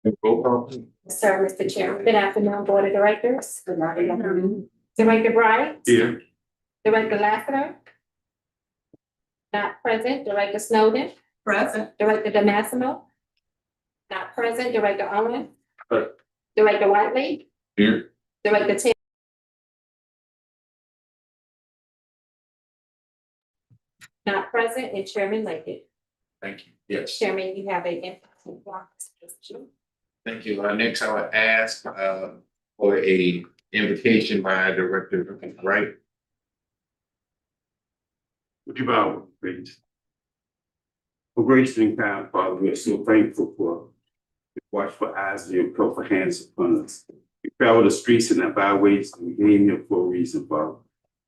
Roll call. Sir, Mr. Chairman. Good afternoon, Board of Directors. Good afternoon. Director Bryant. Here. Director Lassiter. Not present. Director Snowden. Present. Director DeMassimo. Not present. Director Owen. Present. Director Whiteley. Here. Director Taylor. Not present, and Chairman Liggett. Thank you. Yes. Chairman, you have a. Thank you. Next, I would ask for a invocation by Director Wright. Would you bow, please? Oh, gracious and kind Father, we are so thankful for the watchful eyes and your powerful hands upon us. We travel the streets and the byways, and we came here for a reason, Father.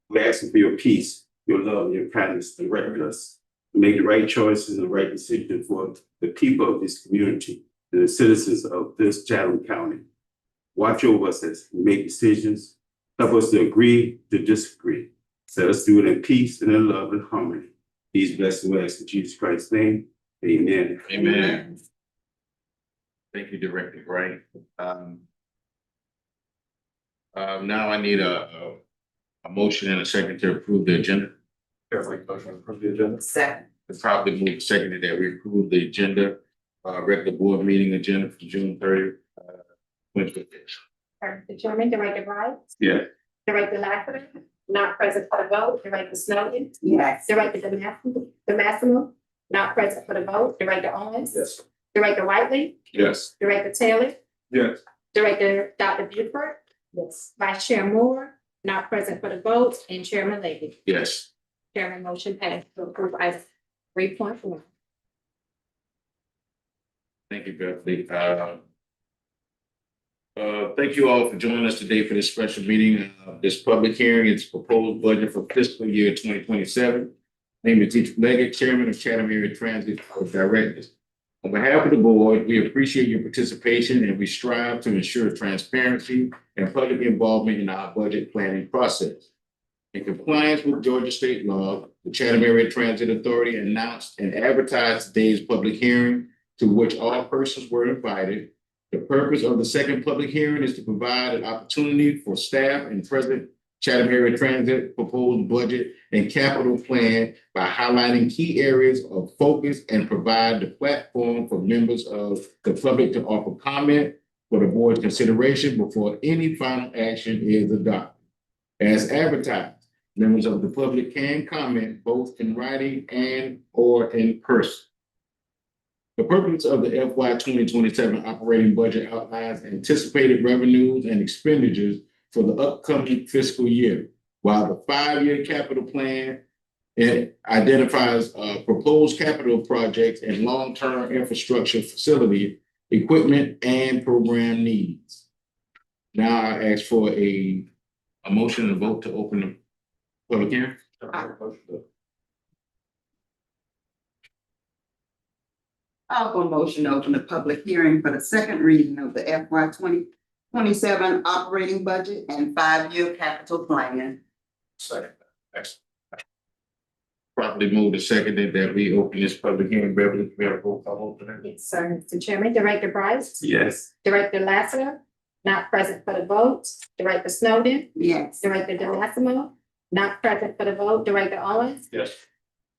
We ask for your peace, your love, and your kindness to direct us, to make the right choices and the right decisions for the people of this community and the citizens of this Chatham County. Watch over us as we make decisions. Help us to agree to disagree. Let us do it in peace and in love and harmony. These blessings we ask in Jesus Christ's name. Amen. Amen. Thank you, Director Wright. Now I need a motion and a second to approve the agenda. Motion to approve the agenda. Second. It's probably moved seconded that we approve the agenda, regular board meeting agenda for June 30th. Mr. Chairman, Director Bryant. Yeah. Director Lassiter. Not present for the vote. Director Snowden. Yes. Director DeMassimo. Not present for the vote. Director Owens. Yes. Director Whiteley. Yes. Director Taylor. Yes. Director Dr. Buford. Yes. Vice Chair Moore. Not present for the vote. And Chairman Leahy. Yes. Chairman, motion passed to approve item 3.1. Thank you, Beverly. Thank you all for joining us today for this special meeting. This public hearing is proposed budget for fiscal year 2027. Name is Teacher Leggett, Chairman of Chatham Area Transit Board of Directors. On behalf of the board, we appreciate your participation and we strive to ensure transparency and public involvement in our budget planning process. In compliance with Georgia state law, the Chatham Area Transit Authority announced and advertised today's public hearing to which all persons were invited. The purpose of the second public hearing is to provide an opportunity for staff and present Chatham Area Transit proposed budget and capital plan by highlighting key areas of focus and provide the platform for members of the public to offer comment for the board's consideration before any final action is adopted. As advertised, members of the public can comment both in writing and or in person. The purpose of the FY 2027 operating budget outlines anticipated revenues and expenditures for the upcoming fiscal year, while the 5-year capital plan identifies proposed capital projects and long-term infrastructure facility, equipment, and program needs. Now I ask for a motion and a vote to open the public hearing. I'll go motion to open the public hearing for the second reading of the FY 2027 operating budget and 5-year capital plan. Second. Excellent. Properly moved and seconded that we open this public hearing. Beverly, we have a roll call open it. Yes, sir. Mr. Chairman, Director Bryce. Yes. Director Lassiter. Not present for the vote. Director Snowden. Yes. Director DeMassimo. Not present for the vote. Director Owens. Yes.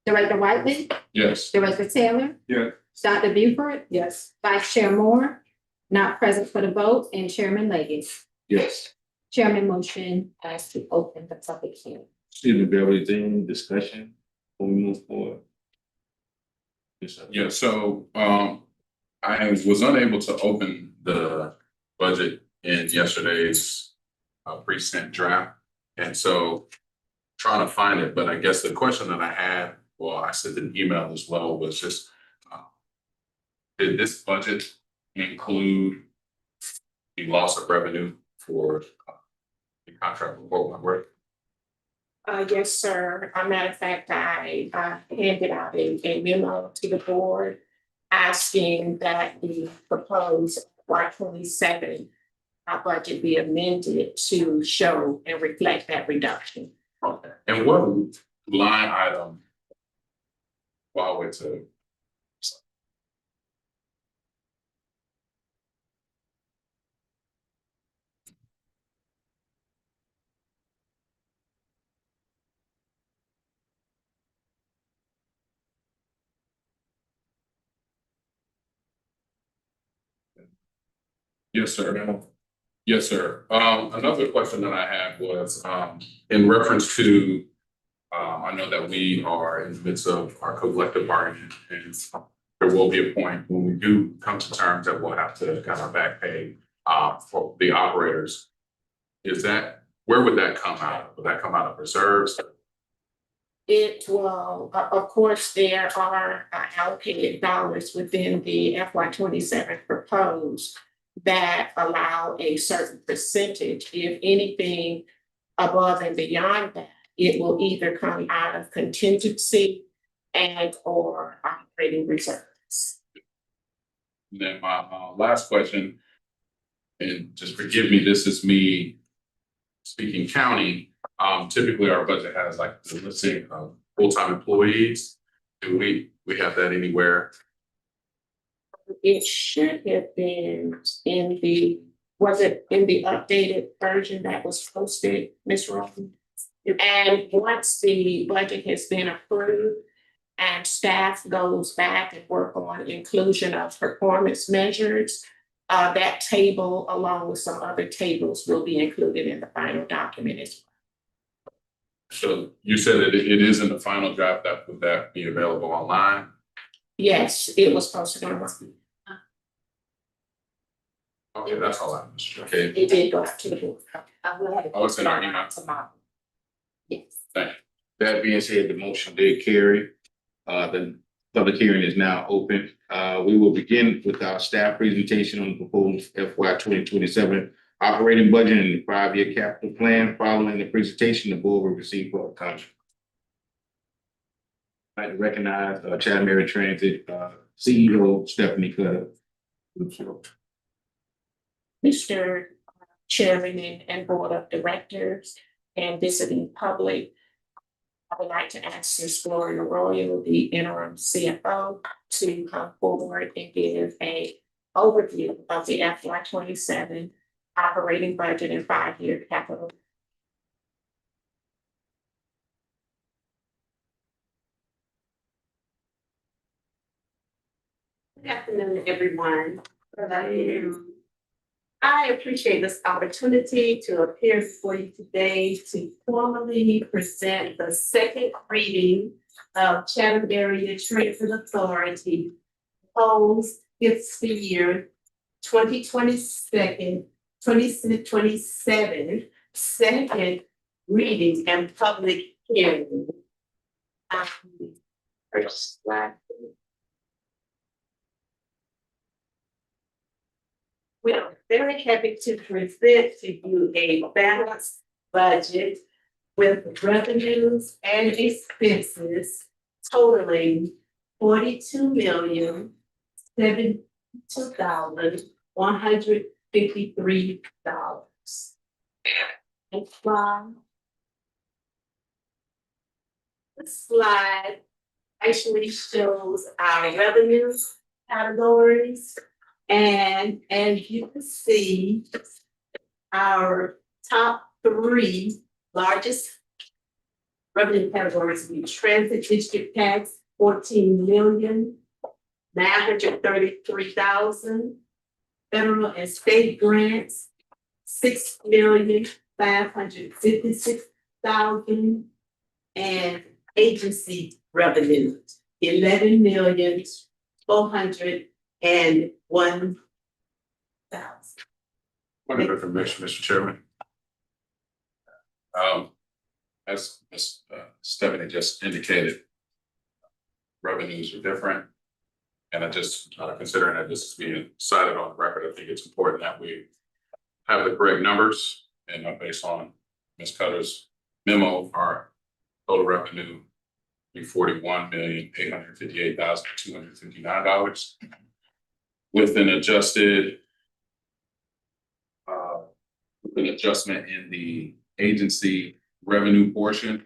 Director Whiteley. Yes. Director Taylor. Yes. Dr. Buford. Yes. Vice Chair Moore. Not present for the vote. And Chairman Leahy. Yes. Chairman motion as to open the public hearing. Excuse me, Beverly, is there any discussion when we move forward? Yes, sir. Yeah, so I was unable to open the budget in yesterday's pre-sent draft. And so trying to find it, but I guess the question that I had, well, I sent an email as well, was just did this budget include the loss of revenue for the contract with World Wide Web? Yes, sir. A matter of fact, I handed out a memo to the board asking that the proposed FY27 budget be amended to show and reflect that reduction. Okay. And what line item? While we're to Yes, sir. Yes, sir. Another question that I had was, in reference to, I know that we are in the midst of our collective bargaining, and there will be a point when we do come to terms that we'll have to kind of back pay, for the operators. Where would that come out of? Would that come out of reserves? It will, of course, there are allocated dollars within the FY27 proposed that allow a certain percentage. If anything above and beyond that, it will either come out of contingency and or operating reserves. And then my last question, and just forgive me, this is me speaking county. Typically our budget has like the listing of full-time employees. Do we have that anywhere? It should have been was it in the updated version that was posted, Ms. Rowland? And once the budget has been approved and staff goes back and work on inclusion of performance measures, that table along with some other tables will be included in the final document as well. So you said that it is in the final draft, would that be available online? Yes, it was posted on. Okay, that's all I have. Okay, It did go out to the board. Oh, it's in our email. Tomorrow. Yes. thank you. That being said, the motion did carry. The public hearing is now open. We will begin with our staff presentation on the proposed FY 2027 operating budget and the 5-year capital plan. Following the presentation, the board will receive public comment. I'd like to recognize Chatham Area Transit CEO Stephanie Cutter. Mr. Chairman and Board of Directors and visiting public, I would like to ask Ms. Gloria Royal, the interim CFO, to come forward and give an overview of the FY27 operating budget and 5-year capital. Good afternoon, everyone. I appreciate this opportunity to appear before you today to formally present the second reading of Chatham Area Transit Authority proposed fiscal year 2027 second reading and public hearing. First slide. We are very happy to present to you a balanced budget with revenues and expenses totaling $42,072,153. Next slide. This slide actually shows our revenue categories. And as you can see, our top 3 largest revenue categories be transit district tax, 14,933,000, federal and state grants, 6,556,000, and agency revenue, 11,401,000. Point of information, Mr. Chairman. As Ms. Stephanie just indicated, revenues are different. And I just, considering that this is being cited on the record, I think it's important that we have the correct numbers. And based on Ms. Cutter's memo, our total revenue be $41,858,259 with an adjusted an adjustment in the agency revenue portion.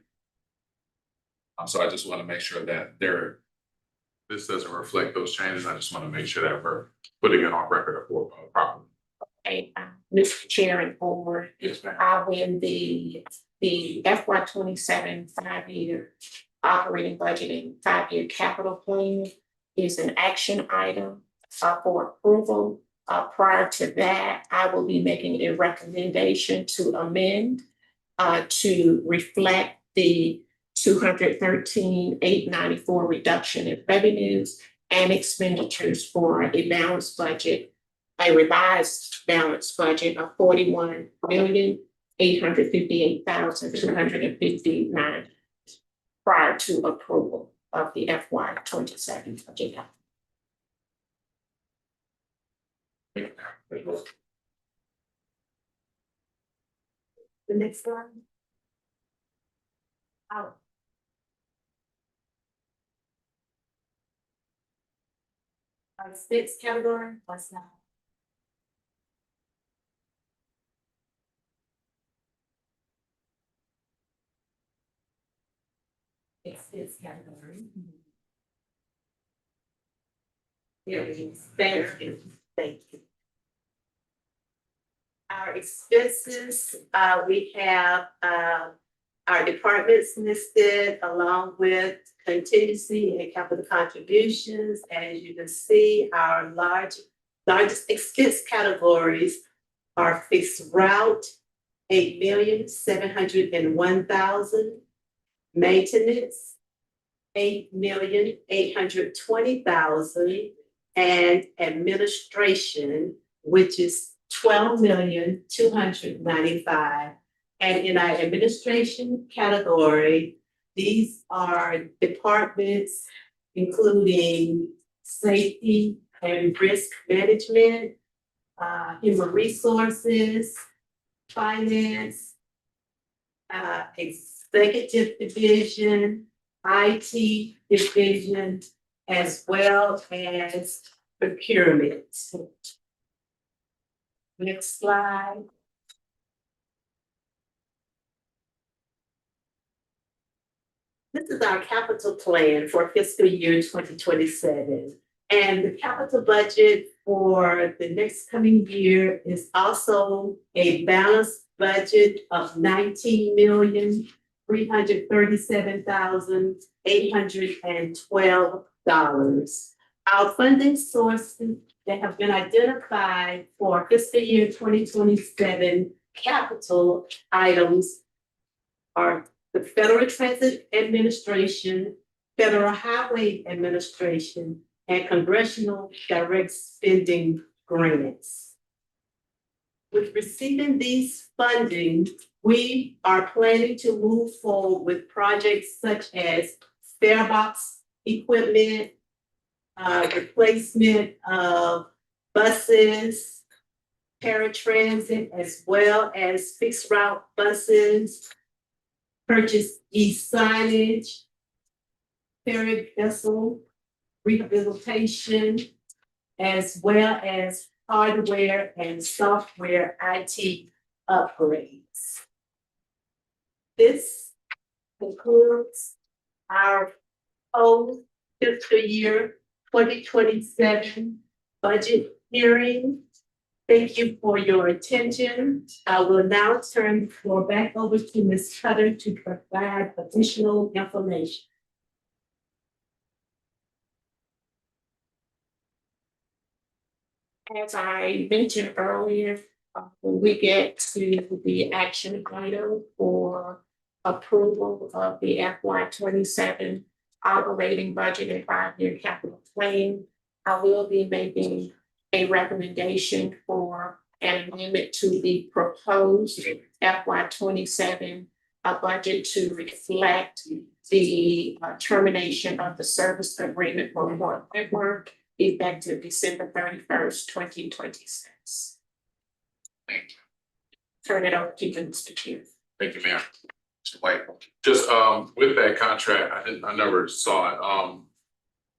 So I just want to make sure that this doesn't reflect those changes. I just want to make sure that we're putting it on record properly. Hey, Mr. Chair and Board, Yes, ma'am. when the FY27 5-year operating budget and 5-year capital plan is an action item for approval. Prior to that, I will be making a recommendation to amend to reflect the 213,894 reduction in revenues and expenditures for a balanced budget, a revised balanced budget of 41,858,259 prior to approval of the FY27 budget. The next one. Out. Expense category, what's now? Expense category. There it is, thank you, thank you. Our expenses, we have, our departments listed along with contingency and capital contributions. As you can see, our largest expense categories are fixed route, 8,701,000, maintenance, 8,820,000, and administration, which is 12,295,000. And in our administration category, these are departments including safety and risk management, human resources, finance, executive division, IT division, as well as procurement. Next slide. This is our capital plan for fiscal year 2027. And the capital budget for the next coming year is also a balanced budget of $19,337,812. Our funding sources that have been identified for fiscal year 2027 capital items are the Federal Transit Administration, Federal Highway Administration, and Congressional Direct Spending Grants. With receiving these funding, we are planning to move forward with projects such as farebox equipment, replacement of buses, paratransit, as well as fixed route buses, purchase e-signage, ferry vessel rehabilitation, as well as hardware and software IT upgrades. This concludes our whole fiscal year 2027 budget hearing. Thank you for your attention. I will now turn the floor back over to Ms. Cutter to provide additional information. As I mentioned earlier, when we get to the action item for approval of the FY27 operating budget and 5-year capital plan, I will be making a recommendation for an amendment to the proposed FY27 budget to reflect the termination of the service agreement for North Network effective December 31st, 2026. Thank you. Turn it over to you, Mr. Chair. Thank you, Mayor. Mr. White, just with that contract, I never saw it.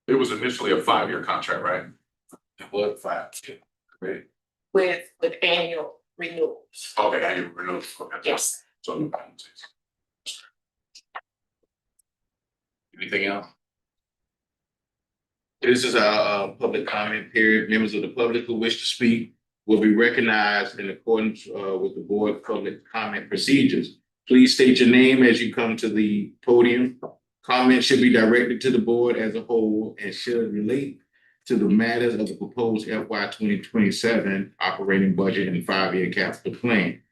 It was initially a 5-year contract, right? It was 5. Great. With annual renewals. Okay, annual renewals. Okay. Yes. So no penalties. Anything else? This is our public comment period. Members of the public who wish to speak will be recognized in accordance with the board public comment procedures. Please state your name as you come to the podium. Comments should be directed to the board as a whole and should relate to the matters of the proposed FY 2027 operating budget and 5-year capital plan.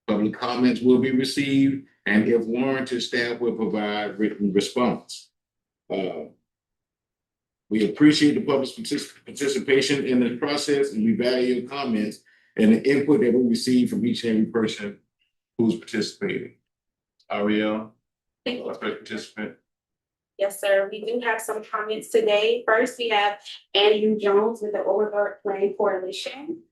Public comments will be received, and if warranted, staff will provide written response. We appreciate the public's participation in the process, and we value your comments and the input that we receive from each and every person who's participating. Ariel, our first participant. Yes, sir. We do have some comments today. First, we have Andrew Jones with the Overwork Plan Coalition.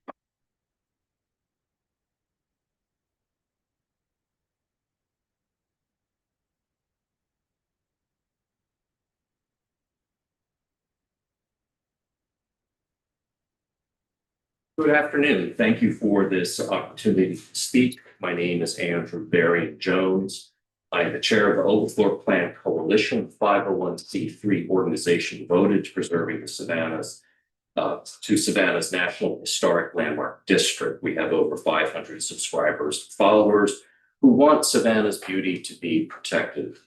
Good afternoon. Thank you for this opportunity to speak. My name is Andrew Barry Jones. I am the chair of the Overflow Plan Coalition, 501c3 organization devoted to preserving the Savannah's National Historic Landmark District. We have over 500 subscribers and followers who want Savannah's beauty to be protected.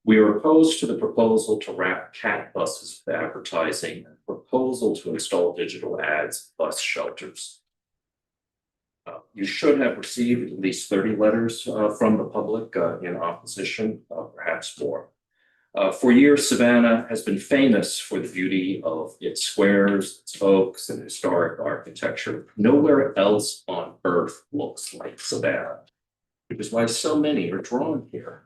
We are opposed to the proposal to wrap cat buses with advertising and proposal to install digital ads, bus shelters. You should have received at least 30 letters from the public in opposition, perhaps more. For years, Savannah has been famous for the beauty of its squares, its oaks, and historic architecture. Nowhere else on earth looks like Savannah, which is why so many are drawn here.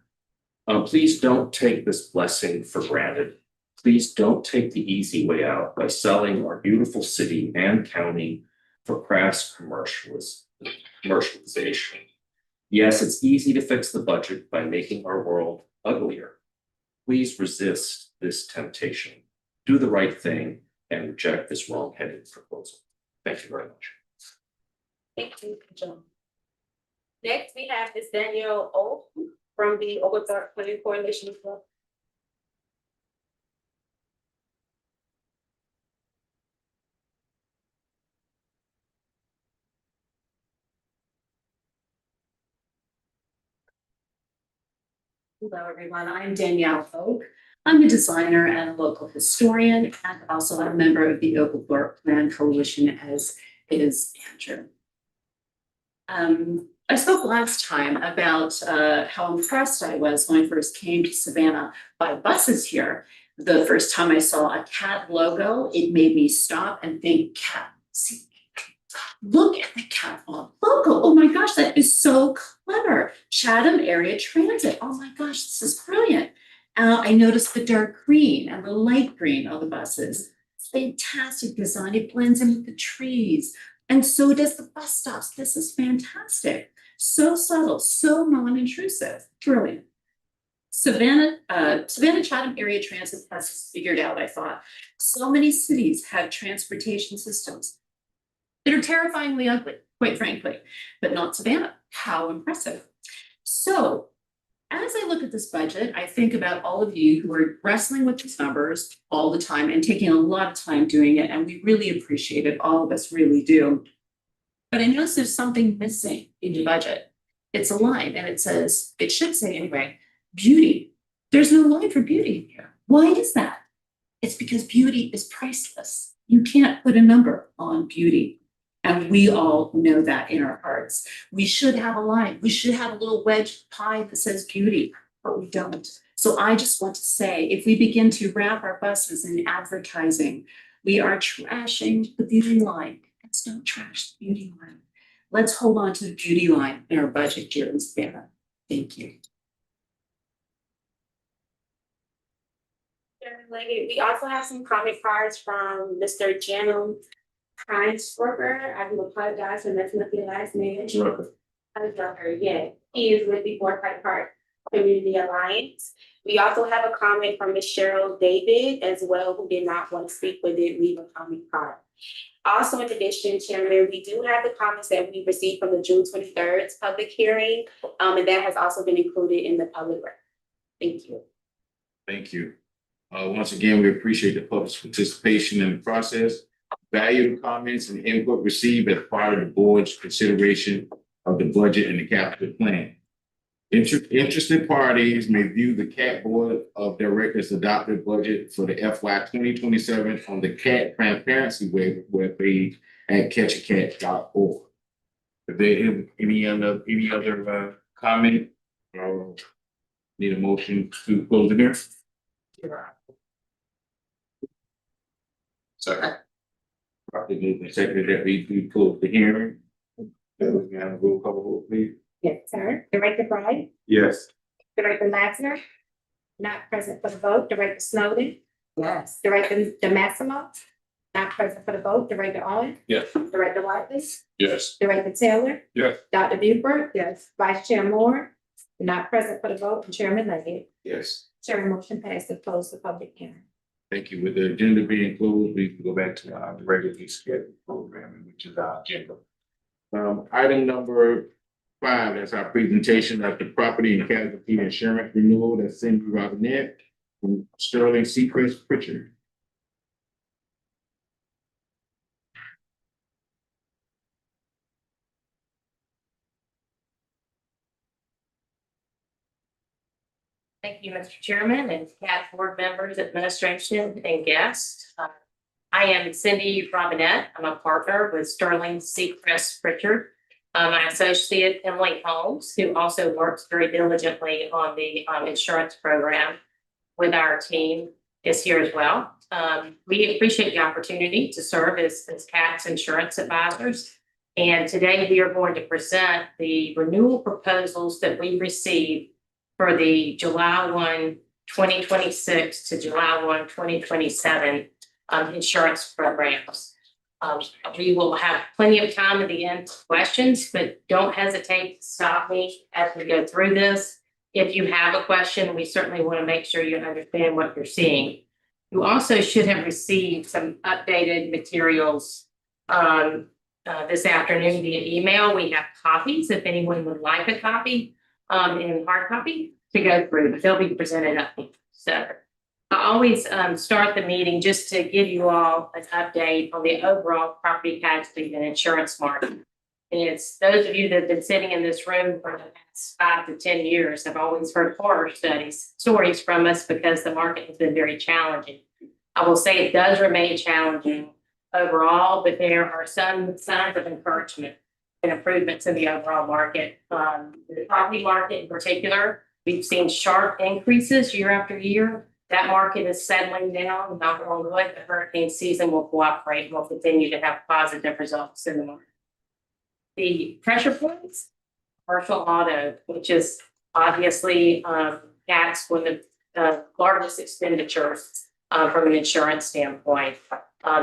Please don't take this blessing for granted. Please don't take the easy way out by selling our beautiful city and county for crass commercialization. Yes, it's easy to fix the budget by making our world uglier. Please resist this temptation. Do the right thing and reject this wrong-headed proposal. Thank you very much. Thank you, John. Next, we have Ms. Danielle O from the Overwork Plan Coalition. Hello, everyone. I'm Danielle Oak. I'm a designer and a local historian, and also a member of the Overwork Plan Coalition, as is Andrew. I spoke last time about how impressed I was when I first came to Savannah by buses here. The first time I saw a cat logo, it made me stop and think, cat, see, look at the cat logo. Oh my gosh, that is so clever. Chatham Area Transit. Oh my gosh, this is brilliant. I noticed the dark green and the light green on the buses. It's fantastic design. It blends in with the trees. And so does the bus stops. This is fantastic. So subtle, so non-intrusive. Brilliant. Savannah Chatham Area Transit has this figured out, I thought. So many cities have transportation systems that are terrifyingly ugly, quite frankly, but not Savannah. How impressive. So as I look at this budget, I think about all of you who are wrestling with these numbers all the time and taking a lot of time doing it, and we really appreciate it. All of us really do. But I notice there's something missing in the budget. It's a line, and it says, it should say anyway, beauty. There's no line for beauty in here. Why is that? It's because beauty is priceless. You can't put a number on beauty. And we all know that in our hearts. We should have a line. We should have a little wedge pie that says beauty, but we don't. So I just want to say, if we begin to wrap our buses in advertising, we are trashing the beauty line. Let's don't trash the beauty line. Let's hold on to the beauty line in our budget here in Savannah. Thank you. We also have some comment cards from Mr. Janum Heinsberger. I do apologize for messing up your last name. Heinsberger, yeah. He is with the Forsyth Park Community Alliance. We also have a comment from Ms. Cheryl David as well, who did not want to speak but did leave a comment card. Also, in addition, Chairman, we do have the comments that we received from the June 23rd public hearing, and that has also been included in the public record. Thank you. Thank you. Once again, we appreciate the public's participation in the process. Value the comments and input received as part of the board's consideration of the budget and the capital plan. Interested parties may view the CAT Board of Directors adopted budget for the FY 2027 on the CAT Transparency webpage at catchacat.org. If they have any other comment, need a motion to close the hearing? Second. Properly moved and seconded that we close the hearing. We have a roll call vote, please. Yes, sir. Director Wright, Yes. Director Lassiter, not present for the vote. Director Snowden, Yes. Director DeMassimo, not present for the vote. Director Owen, Yes. Director Whiteley, Yes. Director Taylor, Yes. Dr. Buford, yes, Vice Chair Moore, not present for the vote, and Chairman Leggett. Yes. Chair, motion passed to close the public hearing. Thank you. With the agenda being closed, we can go back to the regularly scheduled programming, which is our agenda. Item number 5, that's our presentation of the property and casualty insurance renewal. That's Cindy Robinette from Sterling Seacrest Pritchard. Thank you, Mr. Chairman and CAT board members, administration, and guests. I am Cindy Robinette. I'm a partner with Sterling Seacrest Pritchard. My associate Emily Holmes, who also works very diligently on the insurance program with our team, is here as well. We appreciate the opportunity to serve as CAT's insurance advisors. And today we are going to present the renewal proposals that we received for the July 1, 2026 to July 1, 2027 insurance programs. We will have plenty of time at the end for questions, but don't hesitate to stop me as we go through this. If you have a question, we certainly want to make sure you understand what you're seeing. You also should have received some updated materials this afternoon via email. We have copies if anyone would like a copy. In hard copy to go through, but they'll be presented up. So I always start the meeting just to give you all an update on the overall property casualty and insurance market. And it's those of you that have been sitting in this room for the past 5 to 10 years have always heard horror stories from us because the market has been very challenging. I will say it does remain challenging overall, but there are some signs of encouragement and improvements in the overall market. The property market in particular, we've seen sharp increases year after year. That market is settling down, knock on wood, the hurricane season will cooperate and will continue to have positive results in the market. The pressure points, commercial auto, which is obviously that's one of the largest expenditures from an insurance standpoint.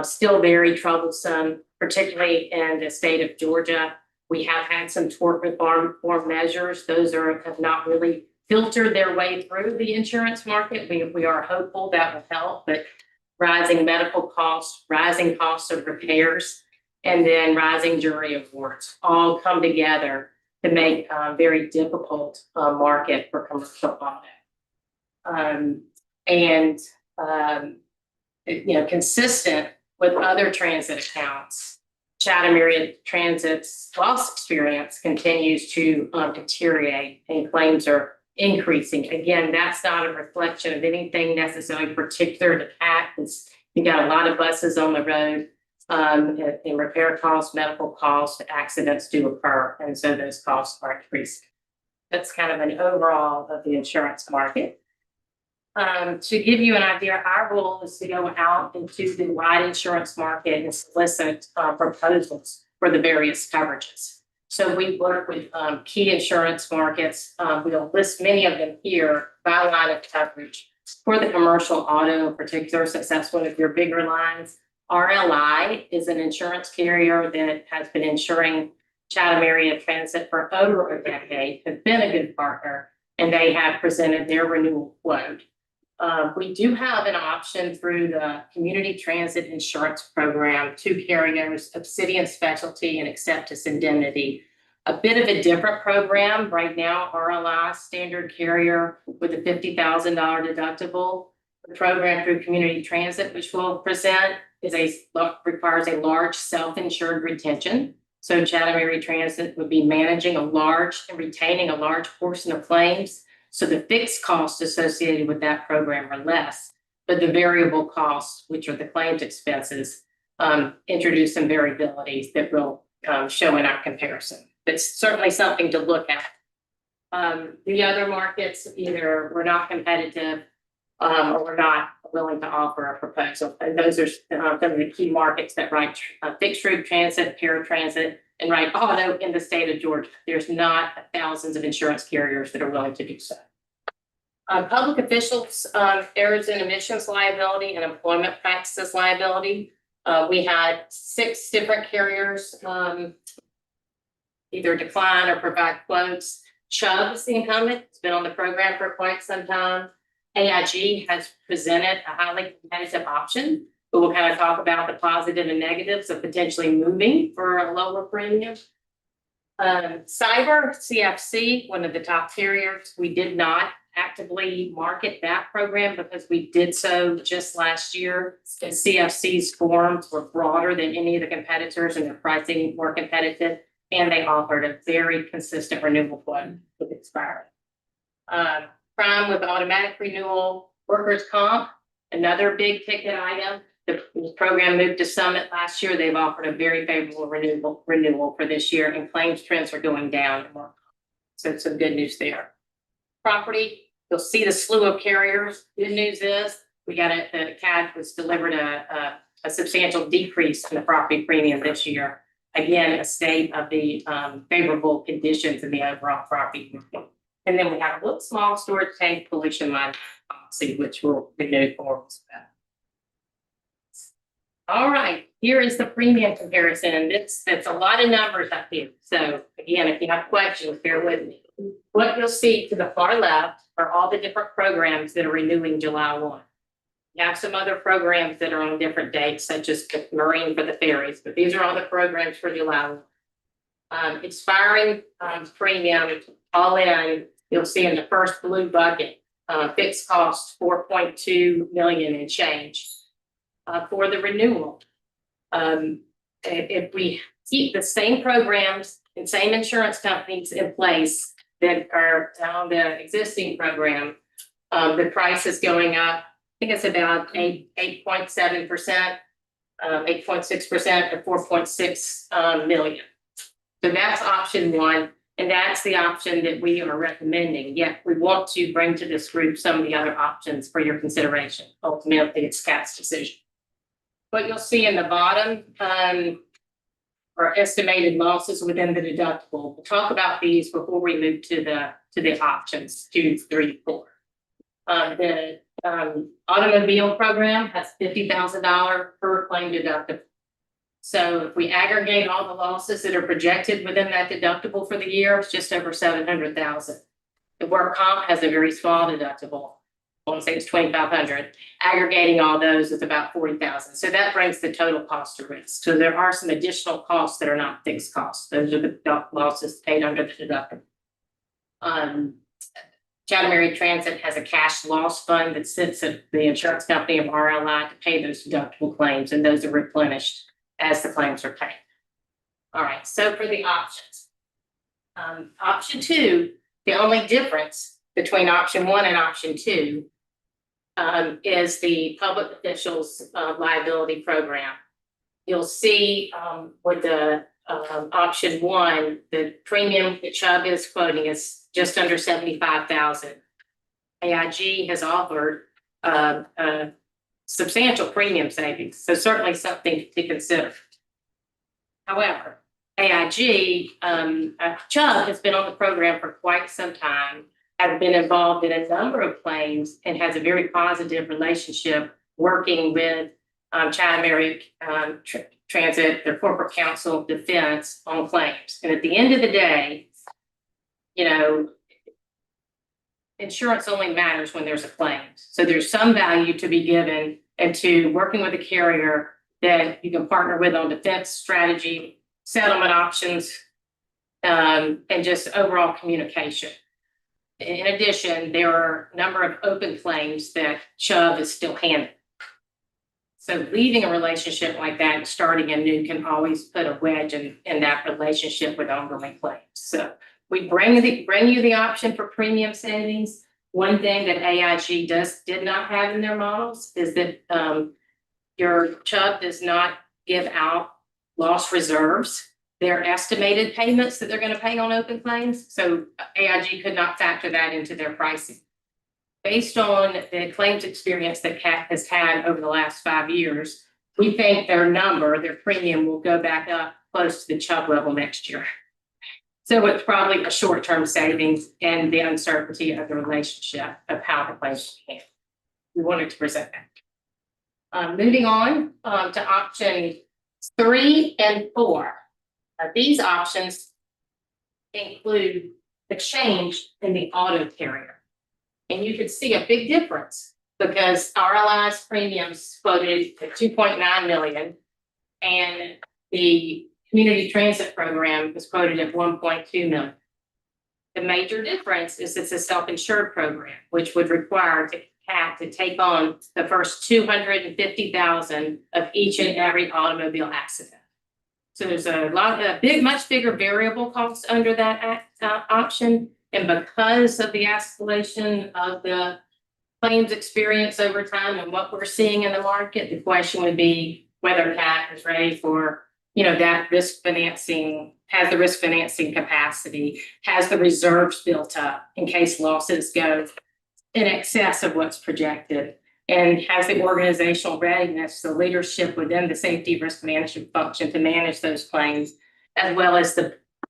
Still very troublesome, particularly in the state of Georgia. We have had some tort reform measures. Those have not really filtered their way through the insurance market. We are hopeful that will help, but rising medical costs, rising costs of repairs, and then rising jury awards all come together to make a very difficult market for commercial auto. Consistent with other transit accounts, Chatham area Transit's loss experience continues to deteriorate and claims are increasing. Again, that's not a reflection of anything necessarily particular to CAT. You got a lot of buses on the road, and repair costs, medical costs, accidents do occur, and so those costs are increasing. That's kind of an overall of the insurance market. To give you an idea, our goal is to go out into the wide insurance market and solicit proposals for the various coverages. So we work with key insurance markets. We'll list many of them here by line of coverage. For the commercial auto in particular, since that's one of your bigger lines, RLI is an insurance carrier that has been insuring Chatham area transit for over a decade, have been a good partner, and they have presented their renewal quote. We do have an option through the Community Transit Insurance Program, 2 carriers, Obsidian Specialty and Acceptus Indemnity. A bit of a different program right now, RLI standard carrier with a $50,000 deductible. The program through Community Transit, which we'll present, requires a large self-insured retention. So Chatham Area Transit would be managing a large and retaining a large portion of claims. So the fixed costs associated with that program are less, but the variable costs, which are the claims expenses, introduce some variabilities that will show in our comparison. It's certainly something to look at. The other markets, either we're not competitive or we're not willing to offer a proposal. And those are some of the key markets that write fixed route transit, paratransit, and write auto in the state of Georgia. There's not thousands of insurance carriers that are willing to do so. Public officials, errors and omissions liability and employment practices liability. We had 6 different carriers either decline or provide quotes. Chubb is the incumbent. It's been on the program for quite some time. AIG has presented a highly competitive option, but we'll kind of talk about the positive and negatives of potentially moving for a lower premium. Cyber CFC, one of the top carriers, we did not actively market that program because we did so just last year. And CFC's forms were broader than any of the competitors and their pricing more competitive. And they offered a very consistent renewal quote with expiry. Crime with automatic renewal, workers' comp, another big ticket item. The program moved to Summit last year. They've offered a very favorable renewal for this year, and claims trends are going down. So some good news there. Property, you'll see the slew of carriers. Good news is the CAD was delivered a substantial decrease in the property premium this year. Again, a state of the favorable conditions in the overall property market. And then we have a little small storage tank pollution policy, which will renew for us. All right, here is the premium comparison. And it's a lot of numbers up here. So again, if you have questions, bear with me. What you'll see to the far left are all the different programs that are renewing July 1. You have some other programs that are on different dates, such as the Marine for the ferries, but these are all the programs for July 1. Expiring premium, all in, you'll see in the first blue bucket, fixed cost 4.2 million and change. For the renewal, if we keep the same programs and same insurance companies in place that are on the existing program, the price is going up. I think it's about 8.7%, 8.6% to 4.6 million. So that's option 1. And that's the option that we are recommending. Yet we want to bring to this group some of the other options for your consideration. Ultimately, it's CAT's decision. What you'll see in the bottom are estimated losses within the deductible. We'll talk about these before we move to the options 2, 3, 4. The automobile program has $50,000 per claim deductible. So if we aggregate all the losses that are projected within that deductible for the year, it's just over $700,000. The work comp has a very small deductible. I want to say it's $2,500. Aggregating all those is about $40,000. So that brings the total cost to risk. So there are some additional costs that are not fixed costs. Those are the losses paid under the deductible. Chatham Area Transit has a cash loss fund that sits at the insurance company of RLI to pay those deductible claims, and those are replenished as the claims are paid. All right, so for the options. Option 2, the only difference between option 1 and option 2 is the public officials liability program. You'll see with the option 1, the premium that Chubb is quoting is just under $75,000. AIG has offered substantial premium savings, so certainly something to consider. However, AIG, Chubb has been on the program for quite some time, has been involved in a number of claims, and has a very positive relationship working with Chatham Area Transit, their corporate counsel, defense on claims. And at the end of the day, you know, insurance only matters when there's a claim. So there's some value to be given into working with a carrier that you can partner with on defense strategy, settlement options, and just overall communication. In addition, there are a number of open claims that Chubb is still handling. So leaving a relationship like that and starting anew can always put a wedge in that relationship with ongoing claims. So we bring you the option for premium savings. One thing that AIG did not have in their models is that your Chubb does not give out loss reserves. They're estimated payments that they're going to pay on open claims. So AIG could not factor that into their pricing. Based on the claims experience that CAT has had over the last 5 years, we think their premium will go back up close to the Chubb level next year. So it's probably a short-term savings and the uncertainty of the relationship of how the claims can. We wanted to present that. Moving on to option 3 and 4. These options include the change in the auto carrier. And you can see a big difference because RLI's premiums quoted at 2.9 million and the community transit program was quoted at 1.2 million. The major difference is it's a self-insured program, which would require CAT to take on the first 250,000 of each and every automobile accident. So there's much bigger variable costs under that option. And because of the escalation of the claims experience over time and what we're seeing in the market, the question would be whether CAT is ready for, that risk financing, has the risk financing capacity, has the reserves built up in case losses go in excess of what's projected, and has the organizational readiness, the leadership within the safety risk management function to manage those claims, as well as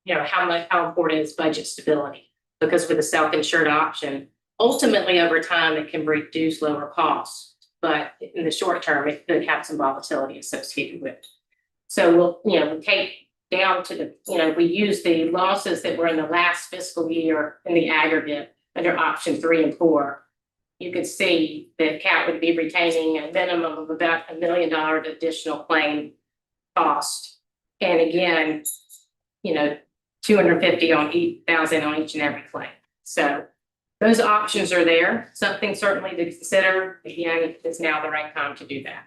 how important is budget stability. Because with a self-insured option, ultimately over time, it can reduce lower costs, but in the short term, it could have some volatility associated with it. So we take down to we use the losses that were in the last fiscal year in the aggregate under option 3 and 4. You could see that CAT would be retaining a minimum of about $1 million additional claim cost. And again, 250,000 on each and every claim. So those options are there. Something certainly to consider. Again, it's now the right time to do that.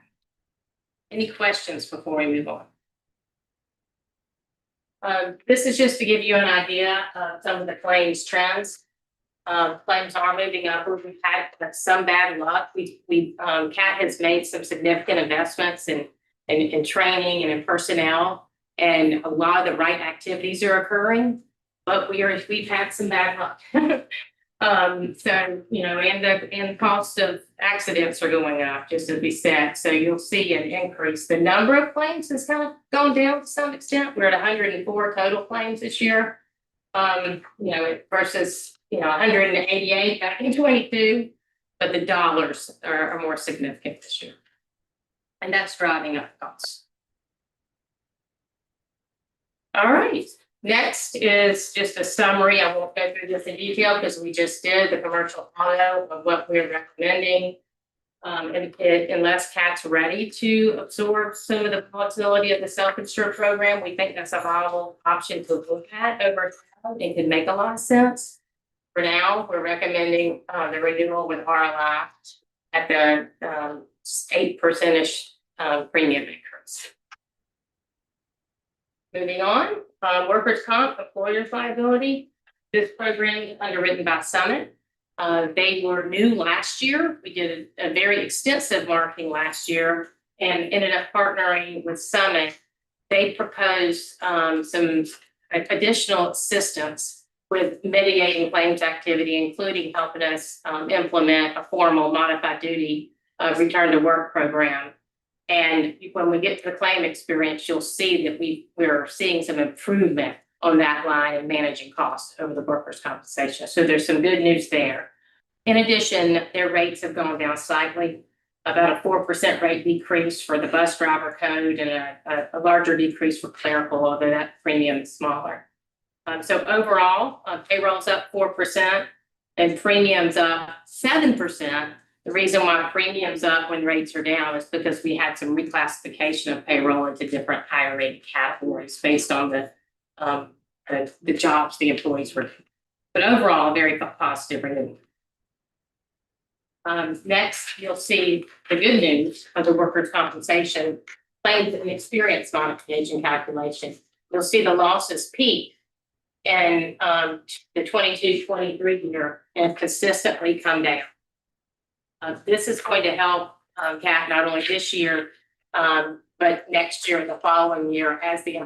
Any questions before we move on? This is just to give you an idea of some of the claims trends. Claims are moving up. We've had some bad luck. CAT has made some significant investments in training and in personnel. And a lot of the right activities are occurring, but we've had some bad luck. And the cost of accidents are going up, just as we said. So you'll see an increase. The number of claims has kind of gone down to some extent. We're at 104 total claims this year. Versus 188 back in 22, but the dollars are more significant this year, and that's driving up costs. All right, next is just a summary. I won't go through this in detail because we just did the commercial auto of what we're recommending. Unless CAT's ready to absorb some of the volatility of the self-insured program, we think that's a viable option to look at over time. It could make a lot of sense. For now, we're recommending the renewal with RLI at the 8%-ish premium increase. Moving on, workers' comp, employer's liability. This program is underwritten by Summit. They were new last year. We did a very extensive marketing last year and ended up partnering with Summit. They proposed some additional assistance with mitigating claims activity, including helping us implement a formal modified duty return to work program. And when we get to the claim experience, you'll see that we're seeing some improvement on that line and managing costs over the workers' compensation. So there's some good news there. In addition, their rates have gone down slightly, about a 4% rate decrease for the bus driver code and a larger decrease for clerical, although that premium is smaller. So overall, payroll's up 4% and premiums up 7%. The reason why premiums up when rates are down is because we had some reclassification of payroll into different higher rate categories based on the jobs the employees were doing. But overall, very positive renewal. Next, you'll see the good news of the workers' compensation claims and experience modification calculation. You'll see the losses peak in the 22-23 year and consistently come down. This is going to help Kat not only this year, but next year and the following year as the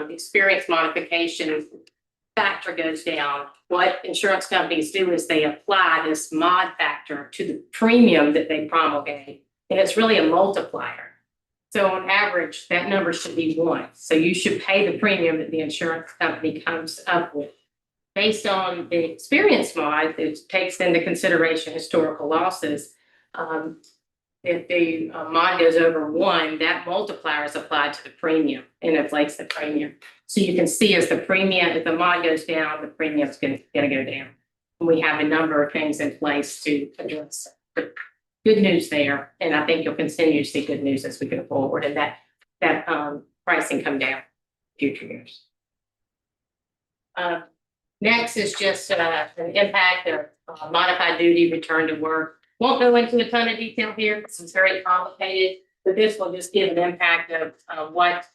experience modification factor goes down. What insurance companies do is they apply this mod factor to the premium that they promulgate, and it's really a multiplier. So on average, that number should be 1. So you should pay the premium that the insurance company comes up with. Based on the experience mod, it takes into consideration historical losses. If the mod goes over 1, that multiplier is applied to the premium and inflates the premium. So you can see as the premium, if the mod goes down, the premium's gonna go down. And we have a number of things in place to address it. Good news there, and I think you'll continue to see good news as we go forward, and that pricing come down in future years. Next is just an impact of modified duty return to work. Won't go into a ton of detail here because it's very complicated, but this will just give an impact of what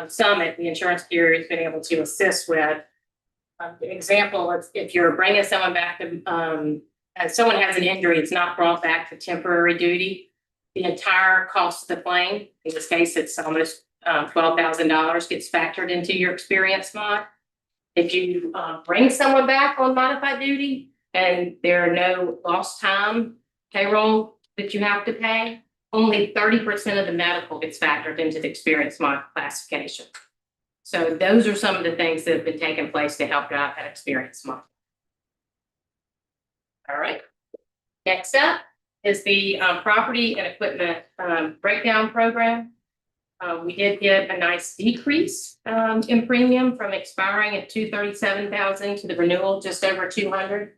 Summit, the insurance carrier, has been able to assist with. An example, if you're bringing someone back to, someone has an injury, it's not brought back to temporary duty, the entire cost of the claim, in this case, it's almost $12,000 gets factored into your experience mod. If you bring someone back on modified duty and there are no lost time payroll that you have to pay, only 30% of the medical gets factored into the experience mod classification. So those are some of the things that have been taking place to help drive that experience mod. All right. Next up is the property and equipment breakdown program. We did get a nice decrease in premium from expiring at $237,000 to the renewal just over $200,000.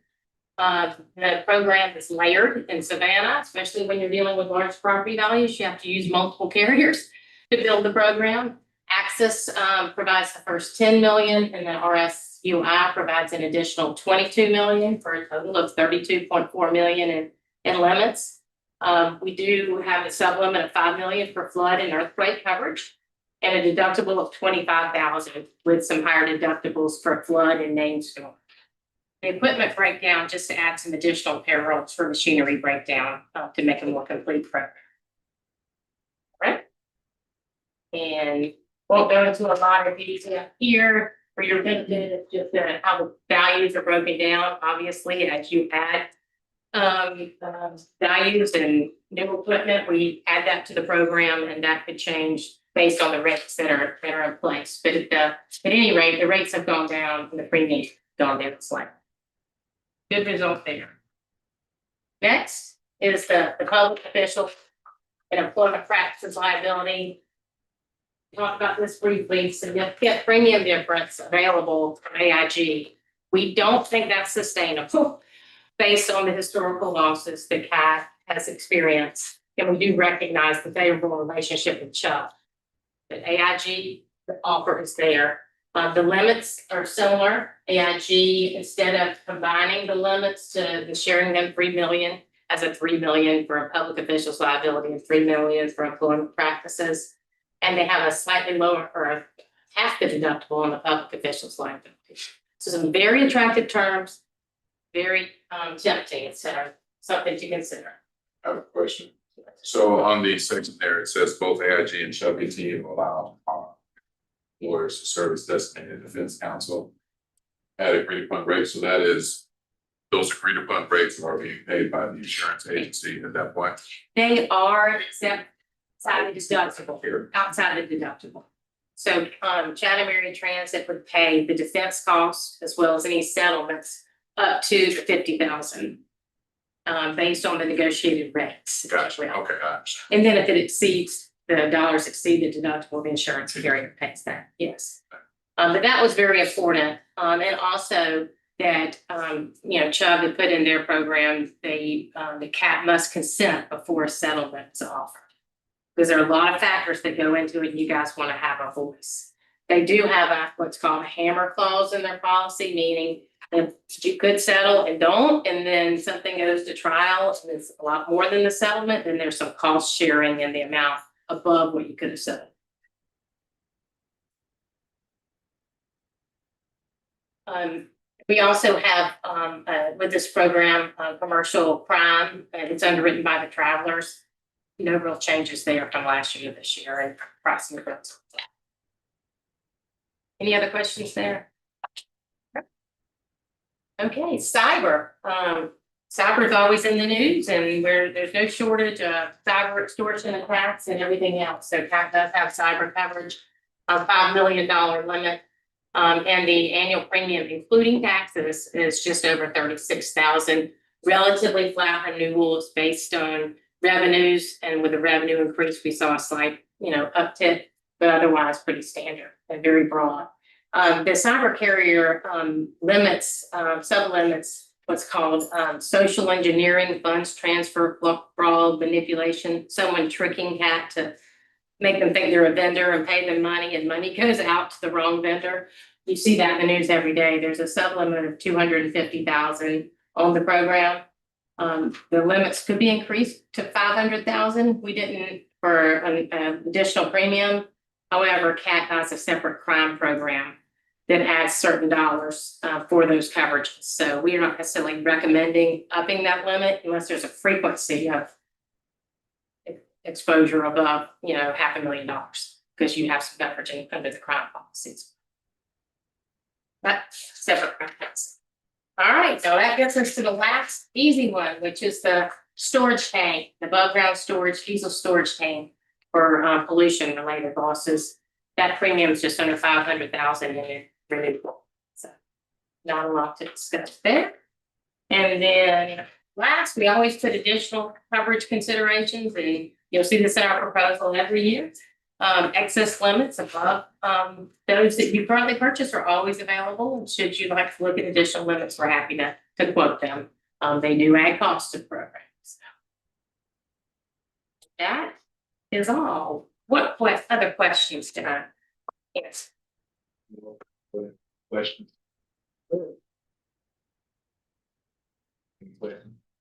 The program is layered in Savannah, especially when you're dealing with large property values. You have to use multiple carriers to build the program. Access provides the first $10 million, and then RSUI provides an additional $22 million for a total of $32.4 million in limits. We do have a sublimit of $5 million for flood and earthquake coverage, and a deductible of $25,000 with some higher deductibles for flood and named storm. The equipment breakdown, just to add some additional payrolls for machinery breakdown to make a more complete program. All right. And won't go into a lot of detail here for your benefit. It's just how the values are broken down. Obviously, as you add values and new equipment, we add that to the program, and that could change based on the rates that are in place. But at any rate, the rates have gone down and the premiums gone down slightly. Good result there. Next is the public official and employment practices liability. Talk about this briefly. Significant premium difference available from AIG. We don't think that's sustainable based on the historical losses that CAT has experienced. And we do recognize the favorable relationship with Chubb. But AIG, the offer is there. The limits are similar. AIG, instead of combining the limits to sharing them $3 million as a $3 million for a public official's liability and $3 million for employment practices. And they have a slightly lower or half the deductible on the public official's liability. So some very attractive terms, very tempting. It's something to consider. I have a question. So on the section there, it says both AIG and Chubb continue to allow lawyers to serve as designated defense counsel at agreed upon rates. So that is, those agreed upon rates are being paid by the insurance agency at that point. They are except outside the deductible. Outside the deductible. So Chatham Area Transit would pay the defense costs as well as any settlements up to the $50,000 based on the negotiated rates. Gotcha. Okay, I understand. And then if it exceeds, the dollars exceed the deductible, the insurance carrier pays that, yes. But that was very important. And also that, Chubb had put in their program, the CAT must consent before a settlement is offered. Because there are a lot of factors that go into it, and you guys want to have a voice. They do have what's called a hammer clause in their policy, meaning if you could settle and don't, and then something goes to trial and it's a lot more than the settlement, then there's some cost sharing in the amount above what you could have settled. We also have, with this program, commercial crime, it's underwritten by the travelers. No real changes there from last year to this year and pricing. Any other questions there? Okay, cyber. Cyber is always in the news and there's no shortage of cyber extortion attacks and everything else. So CAT does have cyber coverage, a $5 million limit. And the annual premium, including taxes, is just over 36,000. Relatively flat renewals based on revenues, and with the revenue increase, we saw a slight, uptick, but otherwise pretty standard and very broad. The cyber carrier limits, sublimits, what's called social engineering, funds transfer, fraud, manipulation, someone tricking CAT to make them think they're a vendor and pay them money, and money goes out to the wrong vendor. You see that in the news every day. There's a sublimit of 250,000 on the program. The limits could be increased to 500,000. We didn't for an additional premium. However, CAT has a separate crime program that adds certain dollars for those coverages. So we are not necessarily recommending upping that limit unless there's a frequency of exposure above, $500,000, because you have some coverage under the crime policies. But separate crimes. All right, so that gets us to the last easy one, which is the storage tank, the above ground storage, diesel storage tank for pollution related losses. That premium is just under 500,000 in renewable. So not a lot to discuss there. And then last, we always put additional coverage considerations, and you'll see this in our proposal every year. Excess limits above those that you currently purchase are always available. And should you like to look at additional limits, we're happy to quote them. They do add cost to the program. So that is all. What other questions do I answer? Questions?